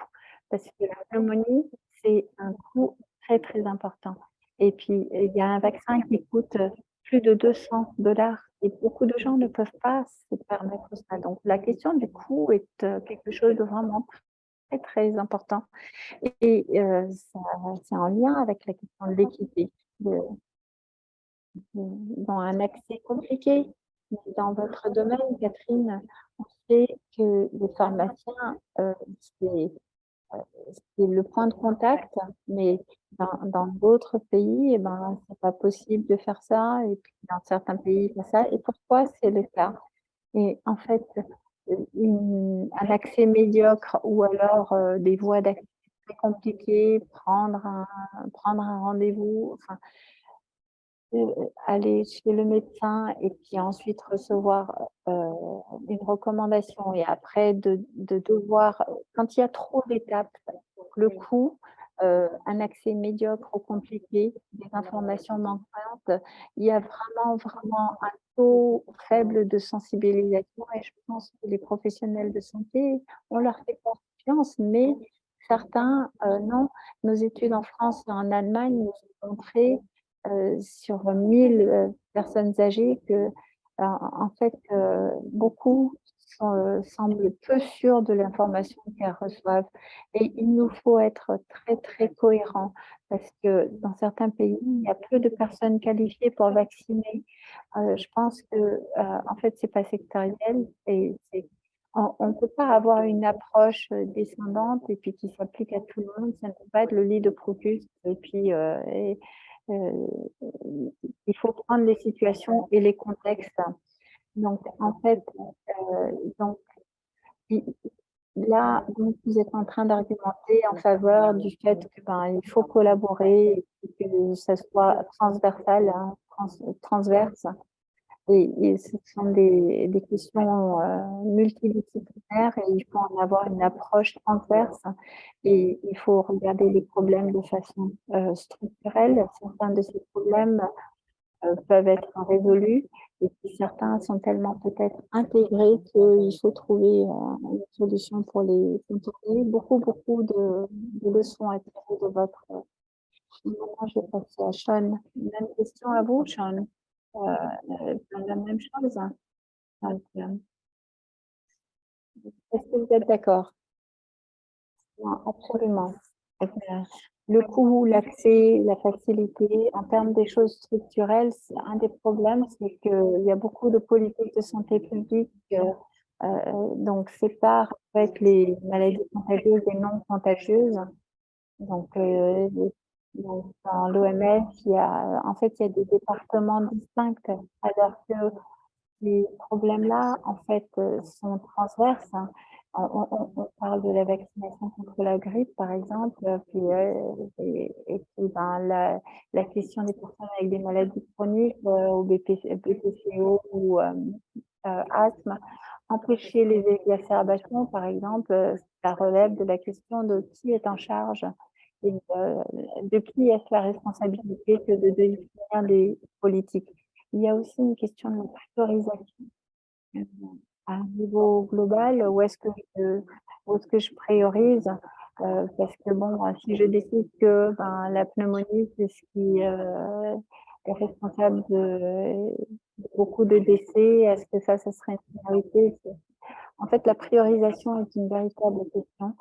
A: parce que la pneumonie, c'est un coût très, très important. Et puis, il y a un vaccin qui coûte plus de 200 $ et beaucoup de gens ne peuvent pas se permettre ça. Donc, la question du coût est quelque chose de vraiment très, très important. Et c'est en lien avec la question de l'équité, dans un accès compliqué. Mais dans votre domaine, Catherine, on sait que les pharmaciens, c'est c'est le point de contact, mais dans d'autres pays, eh ben, c'est pas possible de faire ça, et puis dans certains pays, c'est ça. Et pourquoi c'est le cas? Et en fait, un accès médiocre ou alors des voies d'accès très compliquées, prendre un rendez-vous, enfin, aller chez le médecin et puis ensuite recevoir une recommandation et après de devoir, quand il y a trop d'étapes, le coût, un accès médiocre ou compliqué, des informations manquantes, il y a vraiment, vraiment un taux faible de sensibilisation et je pense que les professionnels de santé, on leur fait confiance, mais certains, non. Nos études en France et en Allemagne nous ont montré sur 1000 personnes âgées que, en fait, beaucoup semblent peu sûrs de l'information qu'elles reçoivent. Et il nous faut être très, très cohérents parce que dans certains pays, il y a peu de personnes qualifiées pour vacciner. Je pense que, en fait, c'est pas sectoriel et on ne peut pas avoir une approche descendante et puis qui s'applique à tout le monde. Ça ne peut pas être le lit de Procus et puis euh, il faut prendre les situations et les contextes. Donc, en fait, donc, i- là, donc, vous êtes en train d'argumenter en faveur du fait que ben, il faut collaborer et que ça soit transversal, hein, transverse. Et ce sont des questions multidisciplinaires et il faut en avoir une approche transverse et il faut regarder les problèmes de façon structurelle. Certains de ces problèmes peuvent être résolus et puis certains sont tellement peut-être intégrés qu'il faut trouver une solution pour les contourner. Beaucoup de leçons à tirer de votre. Maintenant, je vais passer à Sean. Même question à vous, Sean. La même chose. Donc, est-ce que vous êtes d'accord? Non, absolument. Euh, Le coût, l'accès, la facilité, en termes des choses structurelles, un des problèmes, c'est qu'il y a beaucoup de politiques de santé publique, donc séparent en fait les maladies contagieuses et non contagieuses. Donc, dans l'OMS, en fait, il y a des départements distincts, alors que ces problèmes-là, en fait, sont transverses, hein. On parle de la vaccination contre la grippe, par exemple, et puis ben, la question des personnes avec des maladies chroniques, au BPCO ou asthme, empêcher les exacerbations, par exemple, ça relève de la question de qui est en charge et de qui est la responsabilité que de définir les politiques. Il y a aussi une question de priorisation. Euh, À un niveau global, où est-ce que je priorise? Parce que bon, si je décide que ben, la pneumonie, c'est ce qui est responsable de beaucoup de décès, est-ce que ça serait une priorité? En fait, la priorisation est une véritable question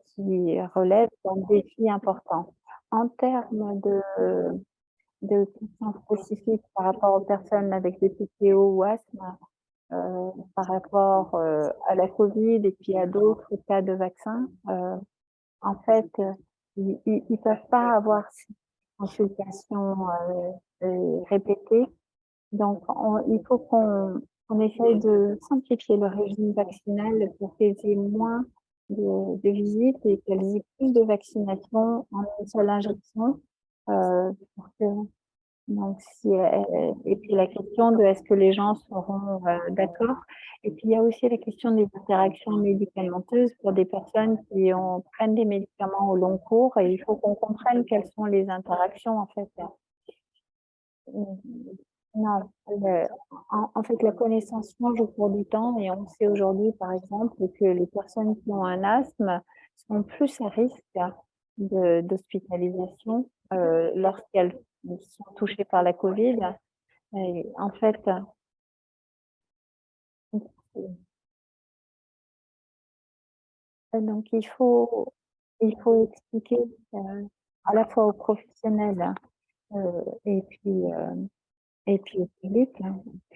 A: qui relève d'un défi important. En termes de questions spécifiques par rapport aux personnes avec des PCO ou asthme, par rapport à la Covid et puis à d'autres cas de vaccins. En fait, ils ne peuvent pas avoir ces consultations répétées. Donc, il faut qu'on essaye de simplifier le régime vaccinal pour qu'ils aient moins de visites et qu'elles aient plus de vaccinations en une seule injection. Pour que donc, et puis la question de est-ce que les gens seront d'accord. Et puis il y a aussi la question des interactions médicamenteuses pour des personnes qui prennent des médicaments au long cours et il faut qu'on comprenne quelles sont les interactions en fait. Non, en fait, la connaissance change au cours du temps et on sait aujourd'hui, par exemple, que les personnes qui ont un asthme sont plus à risque d'hospitalisation lorsqu'elles sont touchées par la Covid. Et en fait, donc il faut expliquer à la fois aux professionnels et puis au public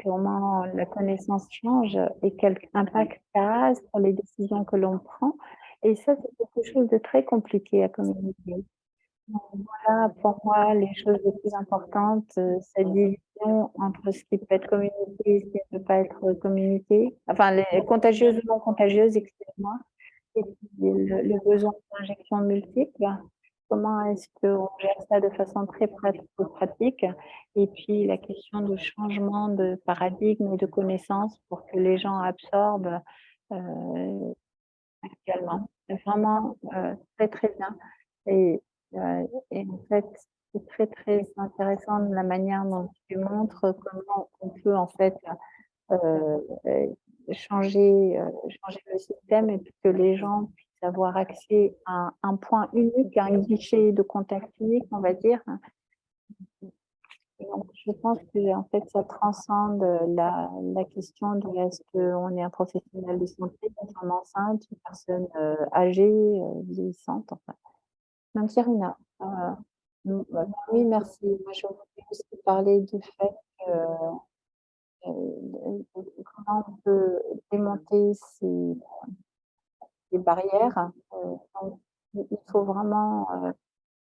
A: comment la connaissance change et quel impact ça a sur les décisions que l'on prend. Et ça, c'est quelque chose de très compliqué à communiquer. Donc voilà, pour moi, les choses les plus importantes, cette division entre ce qui peut être communiqué et ce qui ne peut pas être communiqué. Enfin, les contagieuses ou non contagieuses, excusez-moi. Et puis le besoin d'injections multiples. Comment est-ce qu'on gère ça de façon très pratique? Et puis la question de changement de paradigme et de connaissances pour que les gens absorbent euh, actuellement. C'est vraiment très très bien. Et en fait, c'est très très intéressant de la manière dont tu montres comment on peut en fait euh, euh, changer le système et que les gens puissent avoir accès à un point unique, à un guichet de contact unique, on va dire. Et donc, je pense que en fait, ça transcende la question de est-ce qu'on est un professionnel de santé, une femme enceinte, une personne âgée, vieillissante, enfin. Donc, Irina, oui, merci. Moi, je voulais aussi parler du fait que comment on peut démonter ces barrières. Donc, il faut vraiment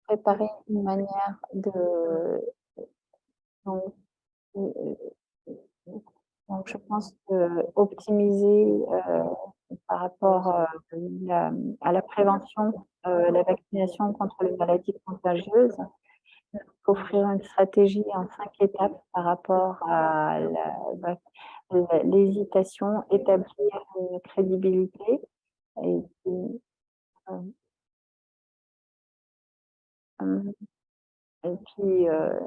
A: préparer une manière de. Donc, euh, donc, je pense que optimiser par rapport à la prévention, la vaccination contre les maladies contagieuses, offrir une stratégie en 5 étapes par rapport à l'hésitation, établir une crédibilité et puis, hem, hem et puis, heu,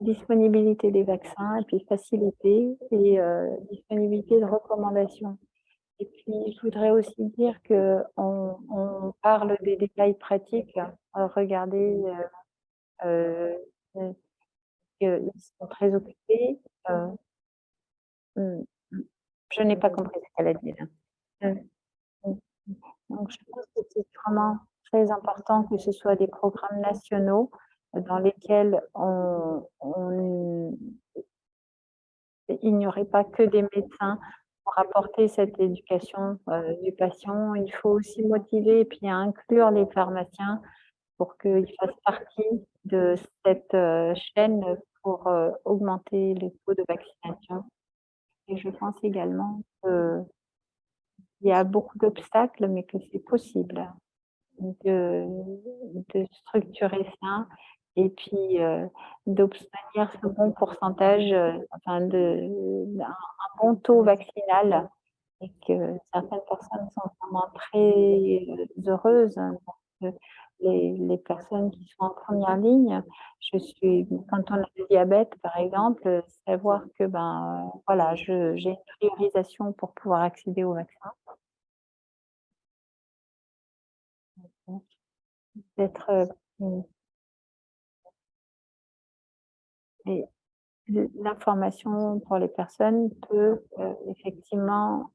A: disponibilité des vaccins et puis facilité et disponibilité de recommandations. Et puis, je voudrais aussi dire qu'on parle des détails pratiques. Regardez, heu, heu, qu'ils sont très occupés. Heu, mmh, mmh, je n'ai pas compris ce qu'elle a dit là. Mmh, mmh, mmh. Donc je pense que c'est vraiment très important que ce soit des programmes nationaux dans lesquels il n'y aurait pas que des médecins pour apporter cette éducation, du patient. Il faut aussi motiver et puis inclure les pharmaciens pour qu'ils fassent partie de cette, chaîne pour, augmenter les taux de vaccination et je pense également qu'il y a beaucoup d'obstacles, mais que c'est possible de structurer ça et puis, d'obtenir ce bon pourcentage, enfin un bon taux vaccinal et que certaines personnes sont vraiment très, heureuses. Donc, les personnes qui sont en première ligne, quand on a le diabète, par exemple, savoir que, ben, voilà, j'ai une priorisation pour pouvoir accéder au vaccin. Donc d'être, mmh et l'information pour les personnes peut, effectivement,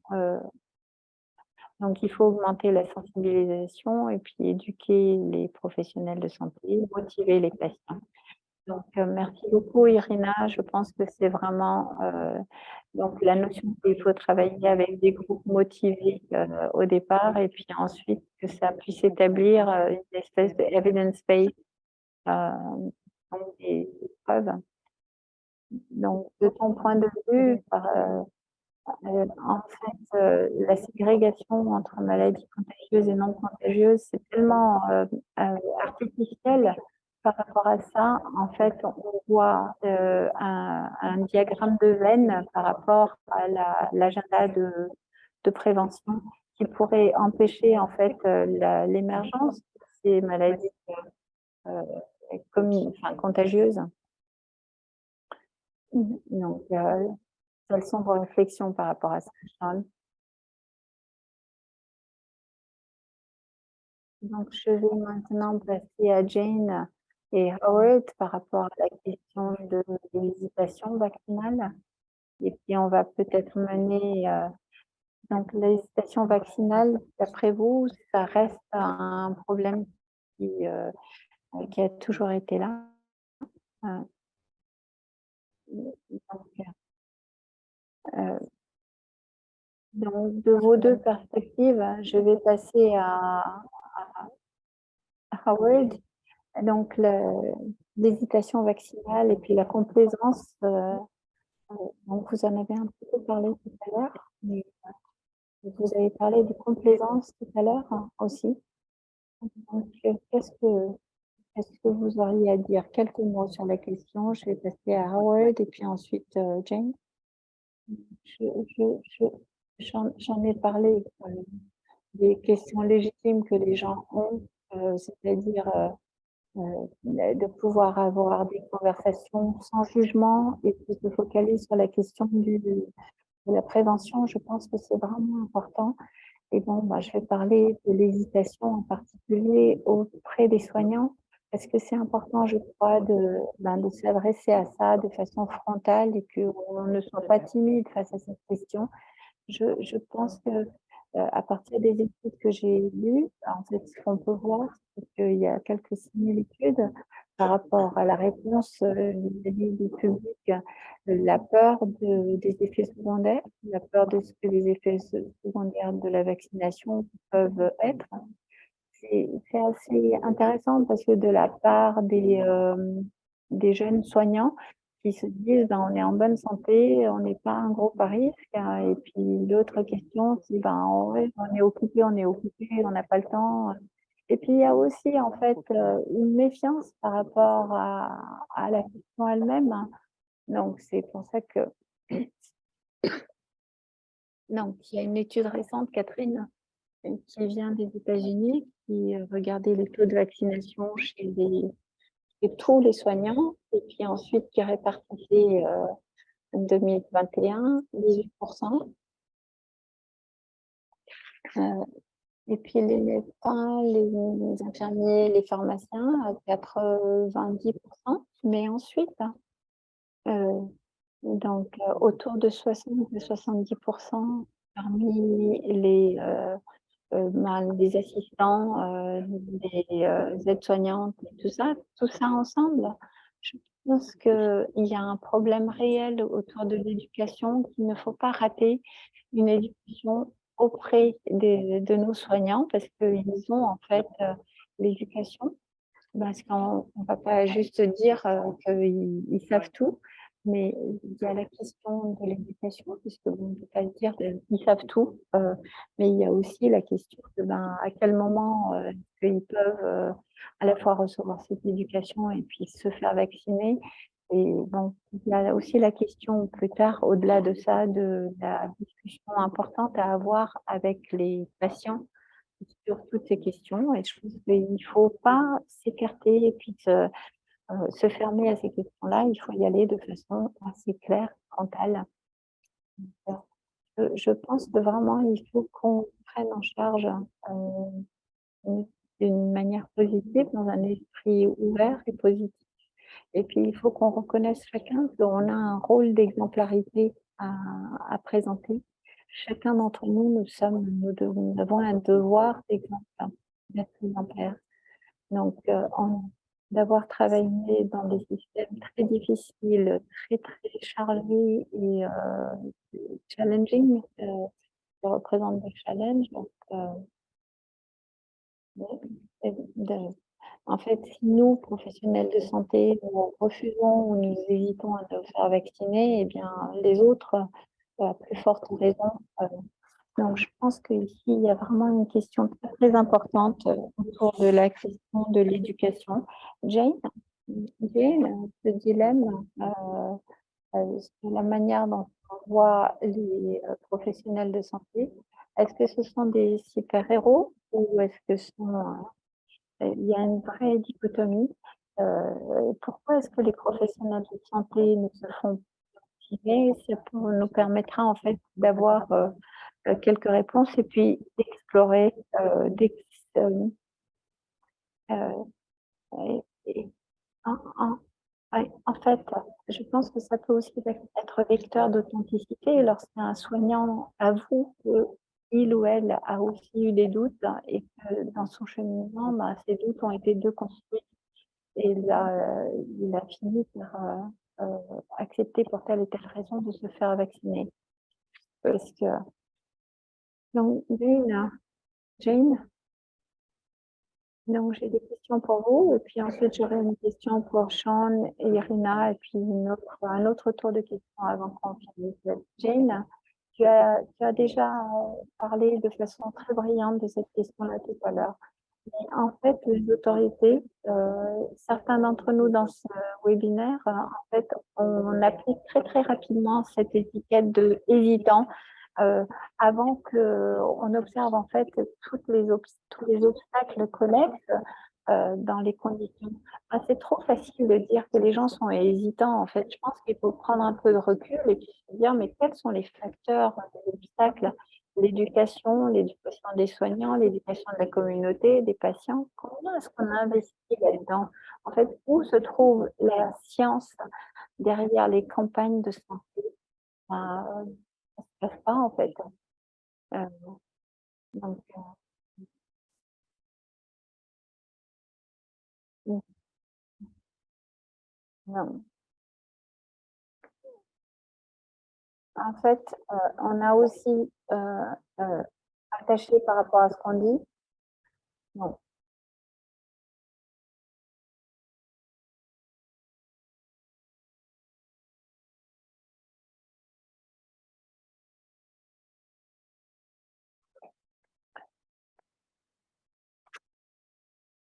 A: donc il faut augmenter la sensibilisation et puis éduquer les professionnels de santé, motiver les patients. Donc, merci beaucoup Irina. Je pense que c'est vraiment, donc la notion qu'il faut travailler avec des groupes motivés, au départ et puis ensuite que ça puisse établir, une espèce de evidence base, donc des preuves. Donc de ton point de vue, en fait, la ségrégation entre maladies contagieuses et non contagieuses, c'est tellement, artificiel par rapport à ça. En fait, on voit, un diagramme de veine par rapport à l'agenda de prévention qui pourrait empêcher, en fait, l'émergence de ces maladies, heu, enfin contagieuses. Donc, quelles sont vos réflexions par rapport à ça, Charles? Donc, je vais maintenant passer à Jane et Howard par rapport à la question de l'hésitation vaccinale. Et puis, on va peut-être mener, donc l'hésitation vaccinale, d'après vous, ça reste un problème qui a toujours été là? Heu, heu, donc de vos 2 perspectives, je vais passer à Howard. Donc l'hésitation vaccinale et puis la complaisance, donc vous en avez un petit peu parlé tout à l'heure, mais vous avez parlé de complaisance tout à l'heure, aussi. Donc qu'est-ce que vous auriez à dire? Quelques mots sur la question. Je vais passer à Howard et puis ensuite, Jane. Je je je j'en ai parlé, des questions légitimes que les gens ont, c'est-à-dire, de pouvoir avoir des conversations sans jugement et puis se focaliser sur la question de la prévention. Je pense que c'est vraiment important et bon, bah, je vais parler de l'hésitation en particulier auprès des soignants parce que c'est important, je crois, de s'adresser à ça de façon frontale et qu'on ne soit pas timide face à cette question. Je pense que, à partir des études que j'ai lues, en fait, ce qu'on peut voir, c'est qu'il y a quelques similitudes par rapport à la réponse, du public, la peur des effets secondaires, la peur de ce que les effets secondaires de la vaccination peuvent être. C'est assez intéressant parce que de la part des jeunes soignants qui se disent: «Ben, on est en bonne santé, on n'est pas un groupe à risque», et puis l'autre question c'est: «Ben, ouais, on est occupé, on n'a pas le temps». Et puis, il y a aussi, en fait, une méfiance par rapport à la question elle-même, hein. Donc, c'est pour ça que donc il y a une étude récente, Catherine, qui vient des États-Unis, qui, regardait les taux de vaccination chez tous les soignants et puis ensuite qui répartissait, 2021, 18%, et puis les médecins, les infirmiers, les pharmaciens à 90%. Mais ensuite, donc autour de 60 à 70% parmi les assistants, les aides-soignantes et tout ça ensemble, je pense qu'il y a un problème réel autour de l'éducation, qu'il ne faut pas rater une éducation auprès de nos soignants parce qu'ils ont en fait, l'éducation. Parce qu'on ne va pas juste dire qu'ils savent tout, mais il y a la question de l'éducation, puisque on ne peut pas dire qu'ils savent tout, mais il y a aussi la question de à quel moment ils peuvent à la fois recevoir cette éducation et puis se faire vacciner. Et donc, il y a aussi la question plus tard, au-delà de ça, de la discussion importante à avoir avec les patients sur toutes ces questions et je pense qu'il ne faut pas s'écarter et puis se fermer à ces questions-là. Il faut y aller de façon assez claire, frontale. Je pense que vraiment il faut qu'on prenne en charge, heu, d'une manière positive, dans un esprit ouvert et positif. Et puis il faut qu'on reconnaisse chacun qu'on a un rôle d'exemplarité à présenter. Chacun d'entre nous, nous avons un devoir d'exemple, d'être exemplaire. Donc, d'avoir travaillé dans des systèmes très difficiles, très, très chargés et challenging, qui représentent des challenges. Donc, et de en fait, si nous, professionnels de santé, nous refusons ou nous hésitons à nous faire vacciner, eh bien, les autres, à plus forte raison, heu donc je pense qu'ici, il y a vraiment une question très, très importante, autour de la question de l'éducation. Jane? Jane, ce dilemme, sur la manière dont on voit les, professionnels de santé, est-ce que ce sont des super-héros ou est-ce que ce sont, il y a une vraie dichotomie? Pourquoi est-ce que les professionnels de santé ne se font vacciner? Ça nous permettra en fait d'avoir, quelques réponses et puis d'explorer, hem, heu et en ouais, en fait, je pense que ça peut aussi être vecteur d'authenticité lorsqu'un soignant avoue qu'il ou elle a aussi eu des doutes et que dans son cheminement, ces doutes ont été déconstruits et il a fini par, accepter pour telle ou telle raison de se faire vacciner. Parce que donc Jane? Donc j'ai des questions pour vous et puis ensuite j'aurai une question pour Sean et Irina et puis un autre tour de questions avant qu'on finisse. Jane, tu as déjà, parlé de façon très brillante de cette question-là tout à l'heure. Mais en fait, les autorités, certains d'entre nous dans ce webinaire, en fait, on applique très, très rapidement cette étiquette de hésitant, heu, avant qu'on observe en fait tous les obstacles connexes, dans les conditions. C'est trop facile de dire que les gens sont hésitants, en fait. Je pense qu'il faut prendre un peu de recul et puis se dire: «Mais quels sont les facteurs, les obstacles?» L'éducation des soignants, l'éducation de la communauté, des patients. Comment est-ce qu'on investit là-dedans? En fait, où se trouve la science derrière les campagnes de santé? Ben, ça se passe pas en fait. Heu, donc mmh, non. En fait, on a aussi, heu, attaché par rapport à ce qu'on dit. Non.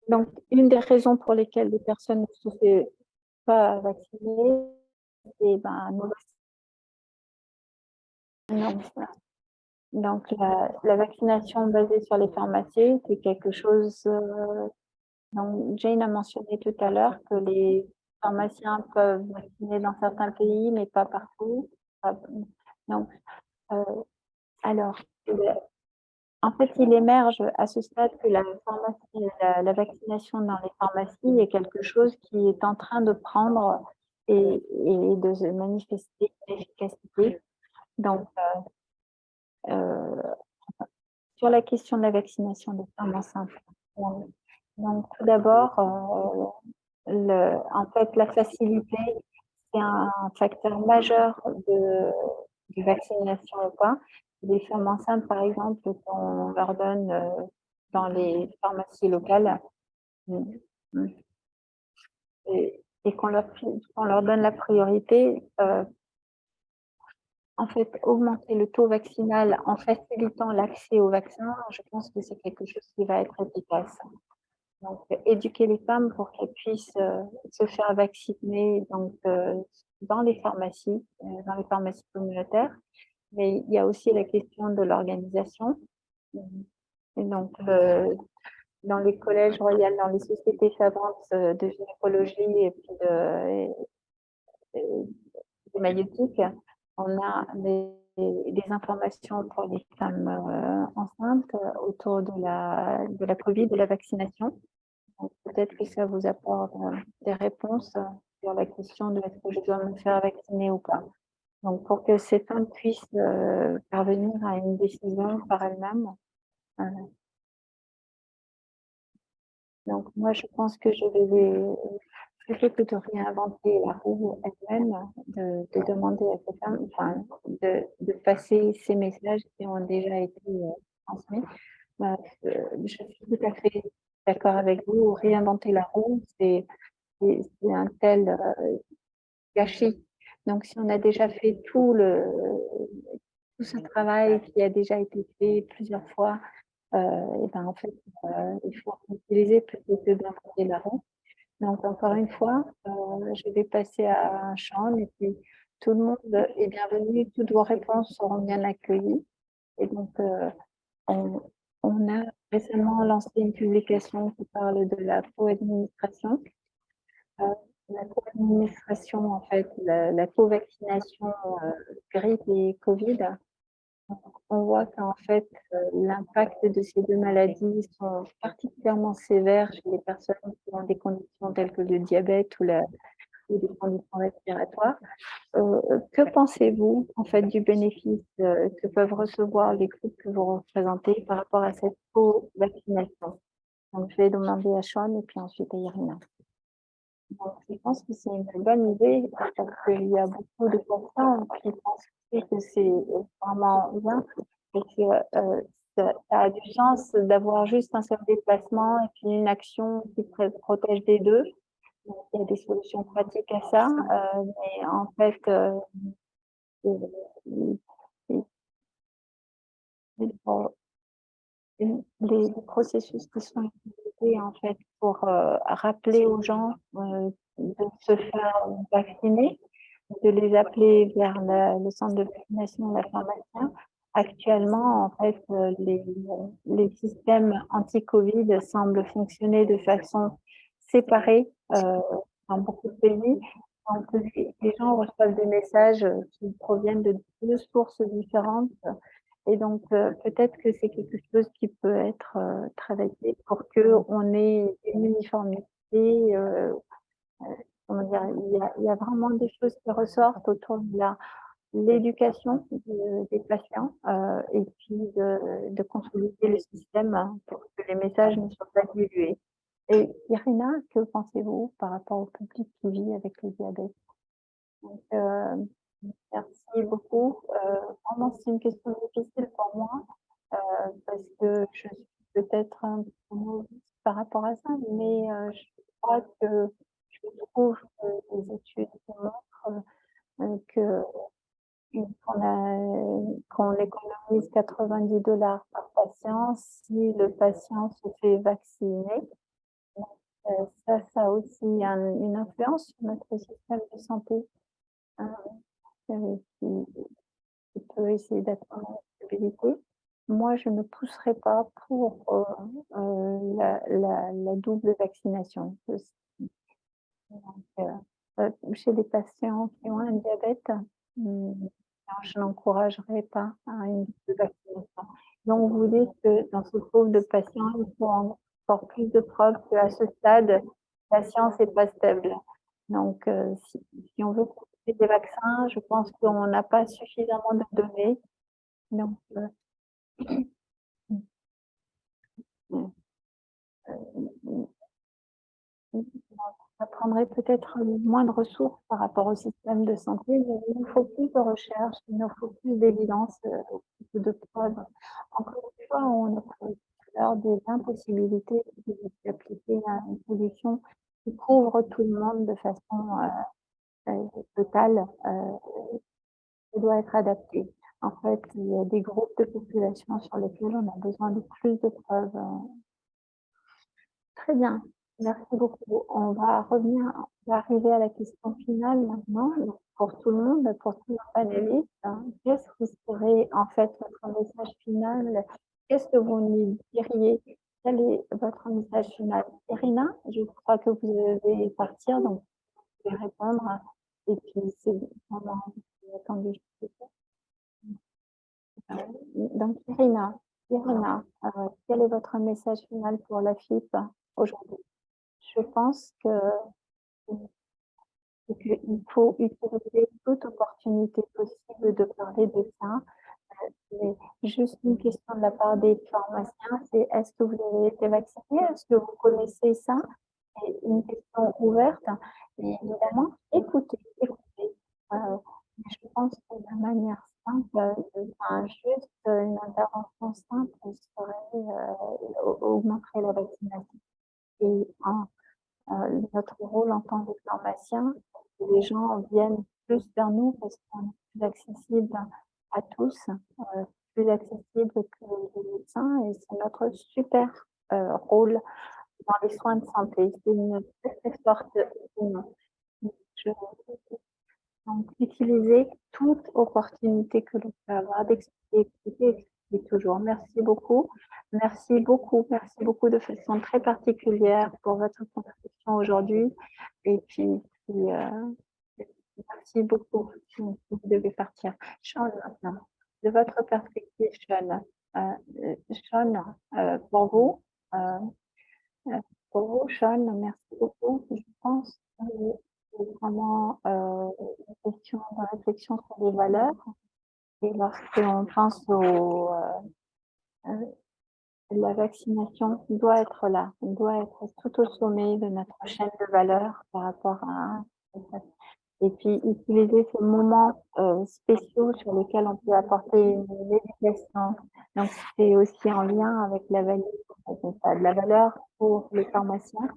A: Donc, une des raisons pour lesquelles les personnes ne se font pas vacciner, c'est non, voilà. Donc, la vaccination basée sur les pharmacies, c'est quelque chose. Donc, Jane a mentionné tout à l'heure que les pharmaciens peuvent vacciner dans certains pays, mais pas partout. Donc, euh, alors, en fait, il émerge à ce stade que la vaccination dans les pharmacies est quelque chose qui est en train de prendre et de se manifester une efficacité. Donc, euh, sur la question de la vaccination des femmes enceintes, donc tout d'abord, en fait, la facilité, c'est un facteur majeur de vaccination ou pas. Les femmes enceintes, par exemple, qu'on leur donne dans les pharmacies locales et qu'on leur donne la priorité, en fait, augmenter le taux vaccinal en facilitant l'accès au vaccin, je pense que c'est quelque chose qui va être efficace. Donc, éduquer les femmes pour qu'elles puissent se faire vacciner donc, dans les pharmacies communautaires. Mais il y a aussi la question de l'organisation. Et donc, dans les collèges royaux, dans les sociétés savantes de gynécologie et puis de maïeutique, on a des informations pour les femmes enceintes autour de la Covid, de la vaccination. Peut-être que ça vous apporte des réponses sur la question de est-ce que je dois me faire vacciner ou pas. Donc, pour que ces femmes puissent parvenir à une décision par elles-mêmes. Donc, moi, je pense que je vais, plutôt que de réinventer la roue elle-même, de demander à ces femmes, enfin, de passer ces messages qui ont déjà été transmis. Je suis tout à fait d'accord avec vous. Réinventer la roue, c'est un tel gâchis. Donc, si on a déjà fait tout ce travail qui a déjà été fait plusieurs fois, et ben en fait, il faut utiliser plutôt que d'inventer la roue. Donc, encore une fois, je vais passer à Sean et puis tout le monde est bienvenu, toutes vos réponses seront bien accueillies. Et donc, on, on a récemment lancé une publication qui parle de la co-administration. La co-administration, en fait, la co-vaccination grippe et Covid, on voit qu'en fait, l'impact de ces deux maladies sont particulièrement sévères chez les personnes qui ont des conditions telles que le diabète ou des conditions respiratoires. Que pensez-vous, en fait, du bénéfice que peuvent recevoir les groupes que vous représentez par rapport à cette co-vaccination? Donc, je vais demander à Sean et puis ensuite à Irina. Donc, je pense que c'est une bonne idée parce qu'il y a beaucoup de personnes qui pensent que c'est vraiment bien et que ça a du sens d'avoir juste un seul déplacement et puis une action qui protège des deux. Donc, il y a des solutions pratiques à ça, mais en fait, les processus qui sont utilisés en fait pour rappeler aux gens de se faire vacciner, de les appeler vers le centre de vaccination, la pharmacien. Actuellement, en fait, les systèmes anti-Covid semblent fonctionner de façon séparée dans beaucoup de pays. Donc, les gens reçoivent des messages qui proviennent de deux sources différentes et donc, peut-être que c'est quelque chose qui peut être travaillé pour qu'on ait une uniformité. Comment dire, il y a vraiment des choses qui ressortent autour de l'éducation des patients et puis de consolider le système pour que les messages ne soient pas dilués. Et Irina, que pensez-vous par rapport au public qui vit avec le diabète? Donc, merci beaucoup. Vraiment, c'est une question difficile pour moi parce que je suis peut-être un peu novice par rapport à ça, mais je crois que je trouve que les études montrent que qu'on économise 90 $ par patient si le patient se fait vacciner. ça a aussi une influence sur notre système de santé, qui peut essayer d'atteindre la stabilité. Moi, je ne pousserai pas pour la double vaccination. Chez les patients qui ont un diabète, mmh, alors je n'encouragerai pas à une double vaccination. Donc vous dites que dans ce groupe de patients, il faut encore plus de preuves qu'à ce stade, la science n'est pas stable. Donc si on veut proposer des vaccins, je pense qu'on n'a pas suffisamment de données. Donc mmh, mmh, ça prendrait peut-être moins de ressources par rapport au système de santé, mais il nous faut plus de recherche, il nous faut plus d'évidence, plus de preuves. Encore une fois, on a parlé tout à l'heure des impossibilités d'appliquer une solution qui couvre tout le monde de façon totale, ça doit être adapté. En fait, il y a des groupes de population sur lesquels on a besoin de plus de preuves. Très bien, merci beaucoup. On va arriver à la question finale maintenant, donc pour tout le monde, pour tous nos panélistes, hein. Qu'est-ce qui serait en fait votre message final? Qu'est-ce que vous nous diriez? Quel est votre message final? Irina, je crois que vous devez partir, donc vous pouvez répondre et puis c'est pendant attendu. Donc Irina, quel est votre message final pour la FIP aujourd'hui? Je pense que c'est qu'il faut utiliser toute opportunité possible de parler de ça. Mais juste une question de la part des pharmaciens, c'est est-ce que vous avez été vacciné? Est-ce que vous connaissez ça? C'est une question ouverte. Et évidemment, écoutez. Je pense que de manière simple, enfin, juste une intervention simple serait, augmenterait la vaccination. Et notre rôle en tant que pharmacien, c'est que les gens viennent plus vers nous parce qu'on est plus accessible à tous, plus accessible que les médecins et c'est notre super rôle dans les soins de santé. C'est une très, très forte opinion. Je donc utiliser toute opportunité que l'on peut avoir d'expliquer toujours. Merci beaucoup de façon très particulière pour votre contribution aujourd'hui et puis, merci beaucoup. Vous devez partir. Sean maintenant, de votre perspective Sean, pour vous, Sean, merci beaucoup. Je pense que c'est vraiment, une question de réflexion sur les valeurs et lorsqu'on pense la vaccination doit être là, on doit être tout au sommet de notre chaîne de valeurs par rapport à et puis utiliser ces moments, spéciaux sur lesquels on peut apporter une éducation. Donc c'est aussi en lien avec la valeur, de la valeur pour les pharmaciens.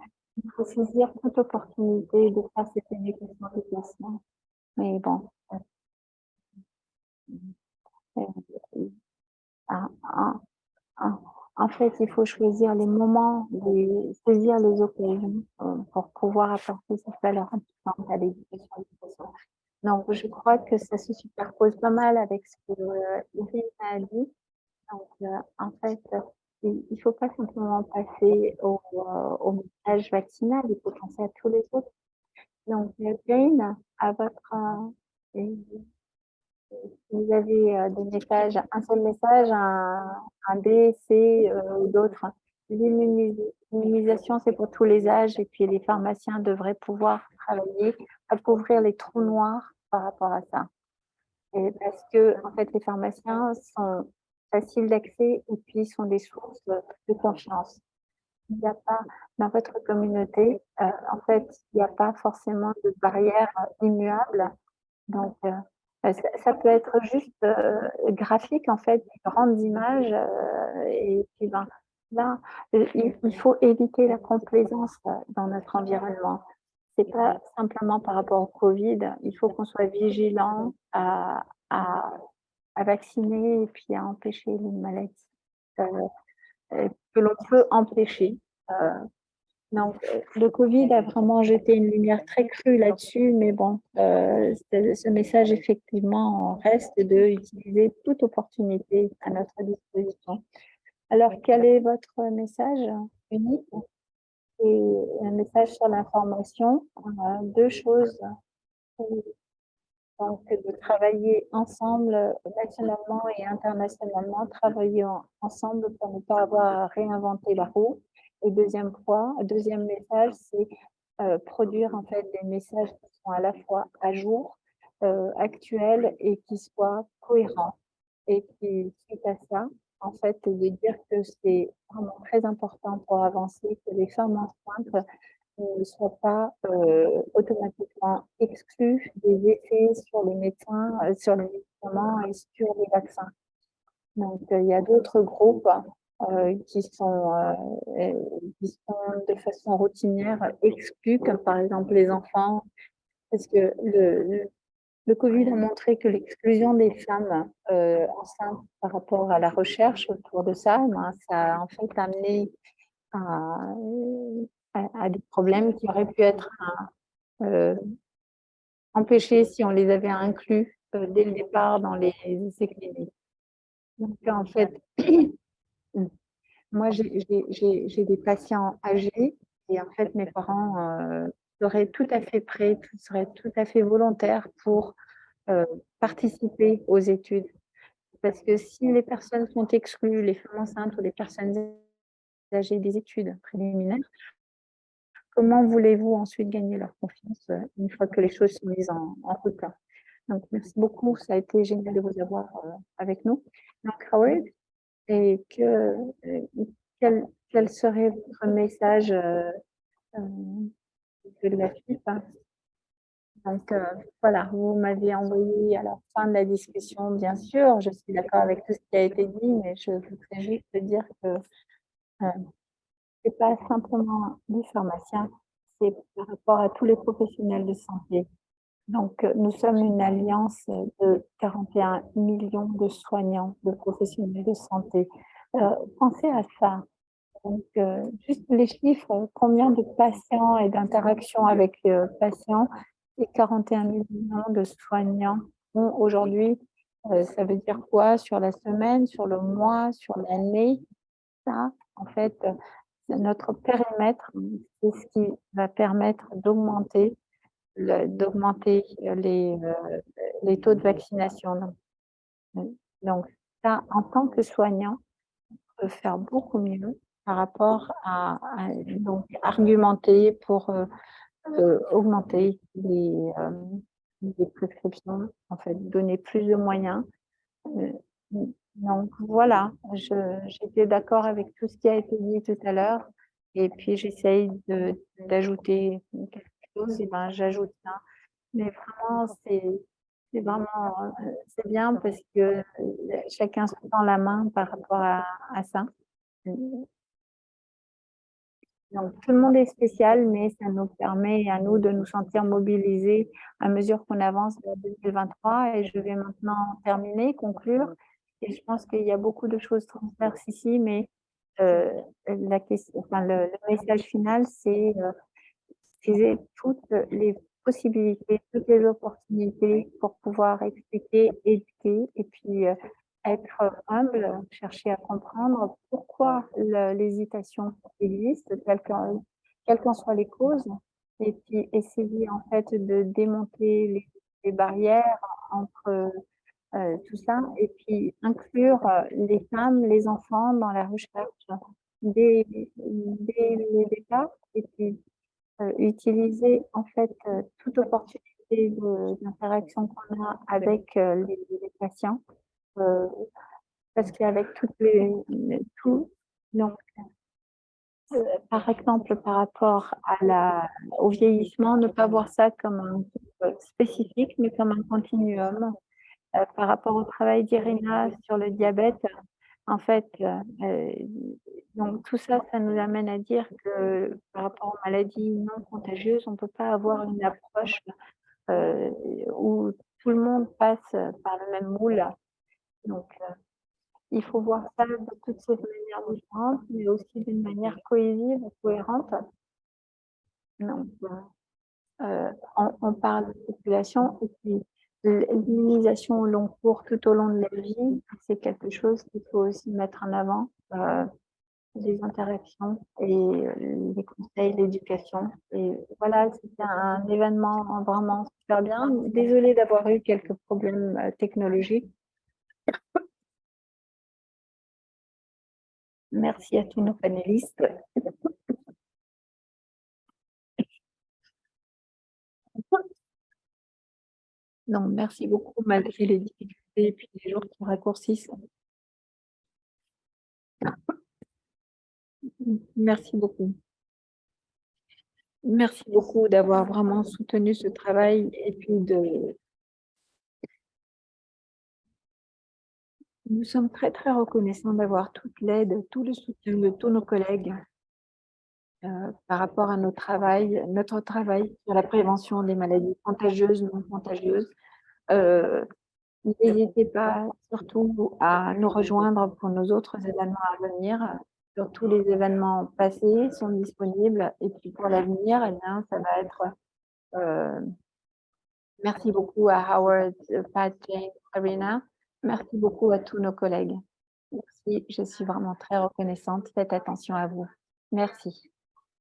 A: Il faut saisir toute opportunité de faire cette éducation des patients. Mais bon, heu, en en en en fait, il faut choisir les moments, saisir les occasions, pour pouvoir apporter cette valeur importante à l'éducation des patients. Donc je crois que ça se superpose pas mal avec ce que, Irine a dit. Donc en fait, il faut pas simplement passer au message vaccinal, il faut penser à tous les autres. Donc Jane, à votre, et vous avez, des messages, un seul message, un B, C, ou d'autres. L'immunisation, c'est pour tous les âges et puis les pharmaciens devraient pouvoir travailler à couvrir les trous noirs par rapport à ça. Et parce que en fait, les pharmaciens sont faciles d'accès et puis sont des sources de confiance. Il n'y a pas dans votre communauté, en fait, il n'y a pas forcément de barrière immuable. Donc, ça peut être juste graphique, en fait, des grandes images, et puis ben, là, il faut éviter la complaisance dans notre environnement. C'est pas simplement par rapport au Covid, il faut qu'on soit vigilant à à vacciner et puis à empêcher les maladies, heu que l'on peut empêcher. Heu Donc, le Covid a vraiment jeté une lumière très crue là-dessus, mais bon, ce message, effectivement, reste d'utiliser toute opportunité à notre disposition. Alors, quel est votre message unique? Et un message sur l'information, deux choses. Donc, de travailler ensemble, nationalement et internationalement, travailler ensemble pour ne pas avoir à réinventer la roue. Et deuxième message, c'est produire en fait des messages qui sont à la fois à jour, actuels et qui soient cohérents. Et qui, suite à ça, en fait, de dire que c'est vraiment très important pour avancer, que les femmes enceintes ne soient pas automatiquement exclus des effets sur les médecins, sur les médicaments et sur les vaccins. Donc, il y a d'autres groupes qui sont de façon routinière exclus, comme par exemple les enfants, parce que le Covid a montré que l'exclusion des femmes enceintes par rapport à la recherche autour de ça, ben, ça a en fait amené à, à des problèmes qui auraient pu être euh, empêchés si on les avait inclus dès le départ dans les essais cliniques. Donc, en fait, moi, j'ai des patients âgés et en fait, mes parents seraient tout à fait prêts, seraient tout à fait volontaires pour participer aux études. Parce que si les personnes sont exclues, les femmes enceintes ou les personnes âgées des études préliminaires, comment voulez-vous ensuite gagner leur confiance une fois que les choses sont mises en route? Donc, merci beaucoup. Ça a été génial de vous avoir avec nous. Donc, Howard, et quel serait votre message de la suite? Donc, voilà, vous m'aviez envoyé à la fin de la discussion, bien sûr, je suis d'accord avec tout ce qui a été dit, mais je voudrais juste dire que c'est pas simplement les pharmaciens, c'est par rapport à tous les professionnels de santé. Donc, nous sommes une alliance de 41 millions de soignants, de professionnels de santé. Pensez à ça. Donc, juste les chiffres, combien de patients et d'interactions avec patients et 41 millions de soignants ont aujourd'hui, ça veut dire quoi sur la semaine, sur le mois, sur l'année? Ça, en fait, notre périmètre, c'est ce qui va permettre d'augmenter les taux de vaccination. Donc ça, en tant que soignant, on peut faire beaucoup mieux par rapport à donc argumenter pour, augmenter les prescriptions, en fait, donner plus de moyens. Heu, donc voilà, j'étais d'accord avec tout ce qui a été dit tout à l'heure et puis j'essaye d'ajouter quelque chose et ben, j'ajoute ça. Mais vraiment, c'est vraiment, c'est bien parce que, chacun se tend la main par rapport à ça. Mmh, donc tout le monde est spécial, mais ça nous permet à nous de nous sentir mobilisés à mesure qu'on avance vers 2023 et je vais maintenant terminer, conclure et je pense qu'il y a beaucoup de choses transverses ici, mais, la question enfin le message final, c'est, utiliser toutes les possibilités, toutes les opportunités pour pouvoir expliquer, éduquer et puis, être humble, chercher à comprendre pourquoi l'hésitation existe, quelles qu'en soient les causes et puis essayer en fait de démonter les barrières entre, tout ça et puis inclure, les femmes, les enfants dans la recherche dès le départ et puis utiliser en fait, toute opportunité d'interaction qu'on a avec, les patients, heu, parce qu'avec toutes les tout donc par exemple, par rapport au vieillissement, ne pas voir ça comme un groupe spécifique, mais comme un continuum. Par rapport au travail d'Irina sur le diabète, en fait, donc tout ça, ça nous amène à dire que par rapport aux maladies non contagieuses, on ne peut pas avoir une approche, heu, où tout le monde passe, par le même moule. Donc, il faut voir ça de toutes ces manières différentes, mais aussi d'une manière cohésive et cohérente. Donc, on parle de population et puis l'immunisation au long cours tout au long de la vie, c'est quelque chose qu'il faut aussi mettre en avant, les interactions et les conseils, l'éducation. Et voilà, c'était un événement vraiment super bien. Désolée d'avoir eu quelques problèmes technologiques. Merci à tous nos panélistes. Non, merci beaucoup malgré les difficultés et puis les jours qui raccourcissent. Merci beaucoup. Merci beaucoup d'avoir vraiment soutenu ce travail et puis nous sommes très, très reconnaissants d'avoir toute l'aide, tout le soutien de tous nos collègues par rapport à notre travail sur la prévention des maladies contagieuses, non contagieuses. N'hésitez pas surtout à nous rejoindre pour nos autres événements à venir. Sur tous les événements passés sont disponibles et puis pour l'avenir, eh bien, ça va être merci beaucoup à Howard, Pat, Jane, Karina. Merci beaucoup à tous nos collègues. Merci, je suis vraiment très reconnaissante. Faites attention à vous. Merci.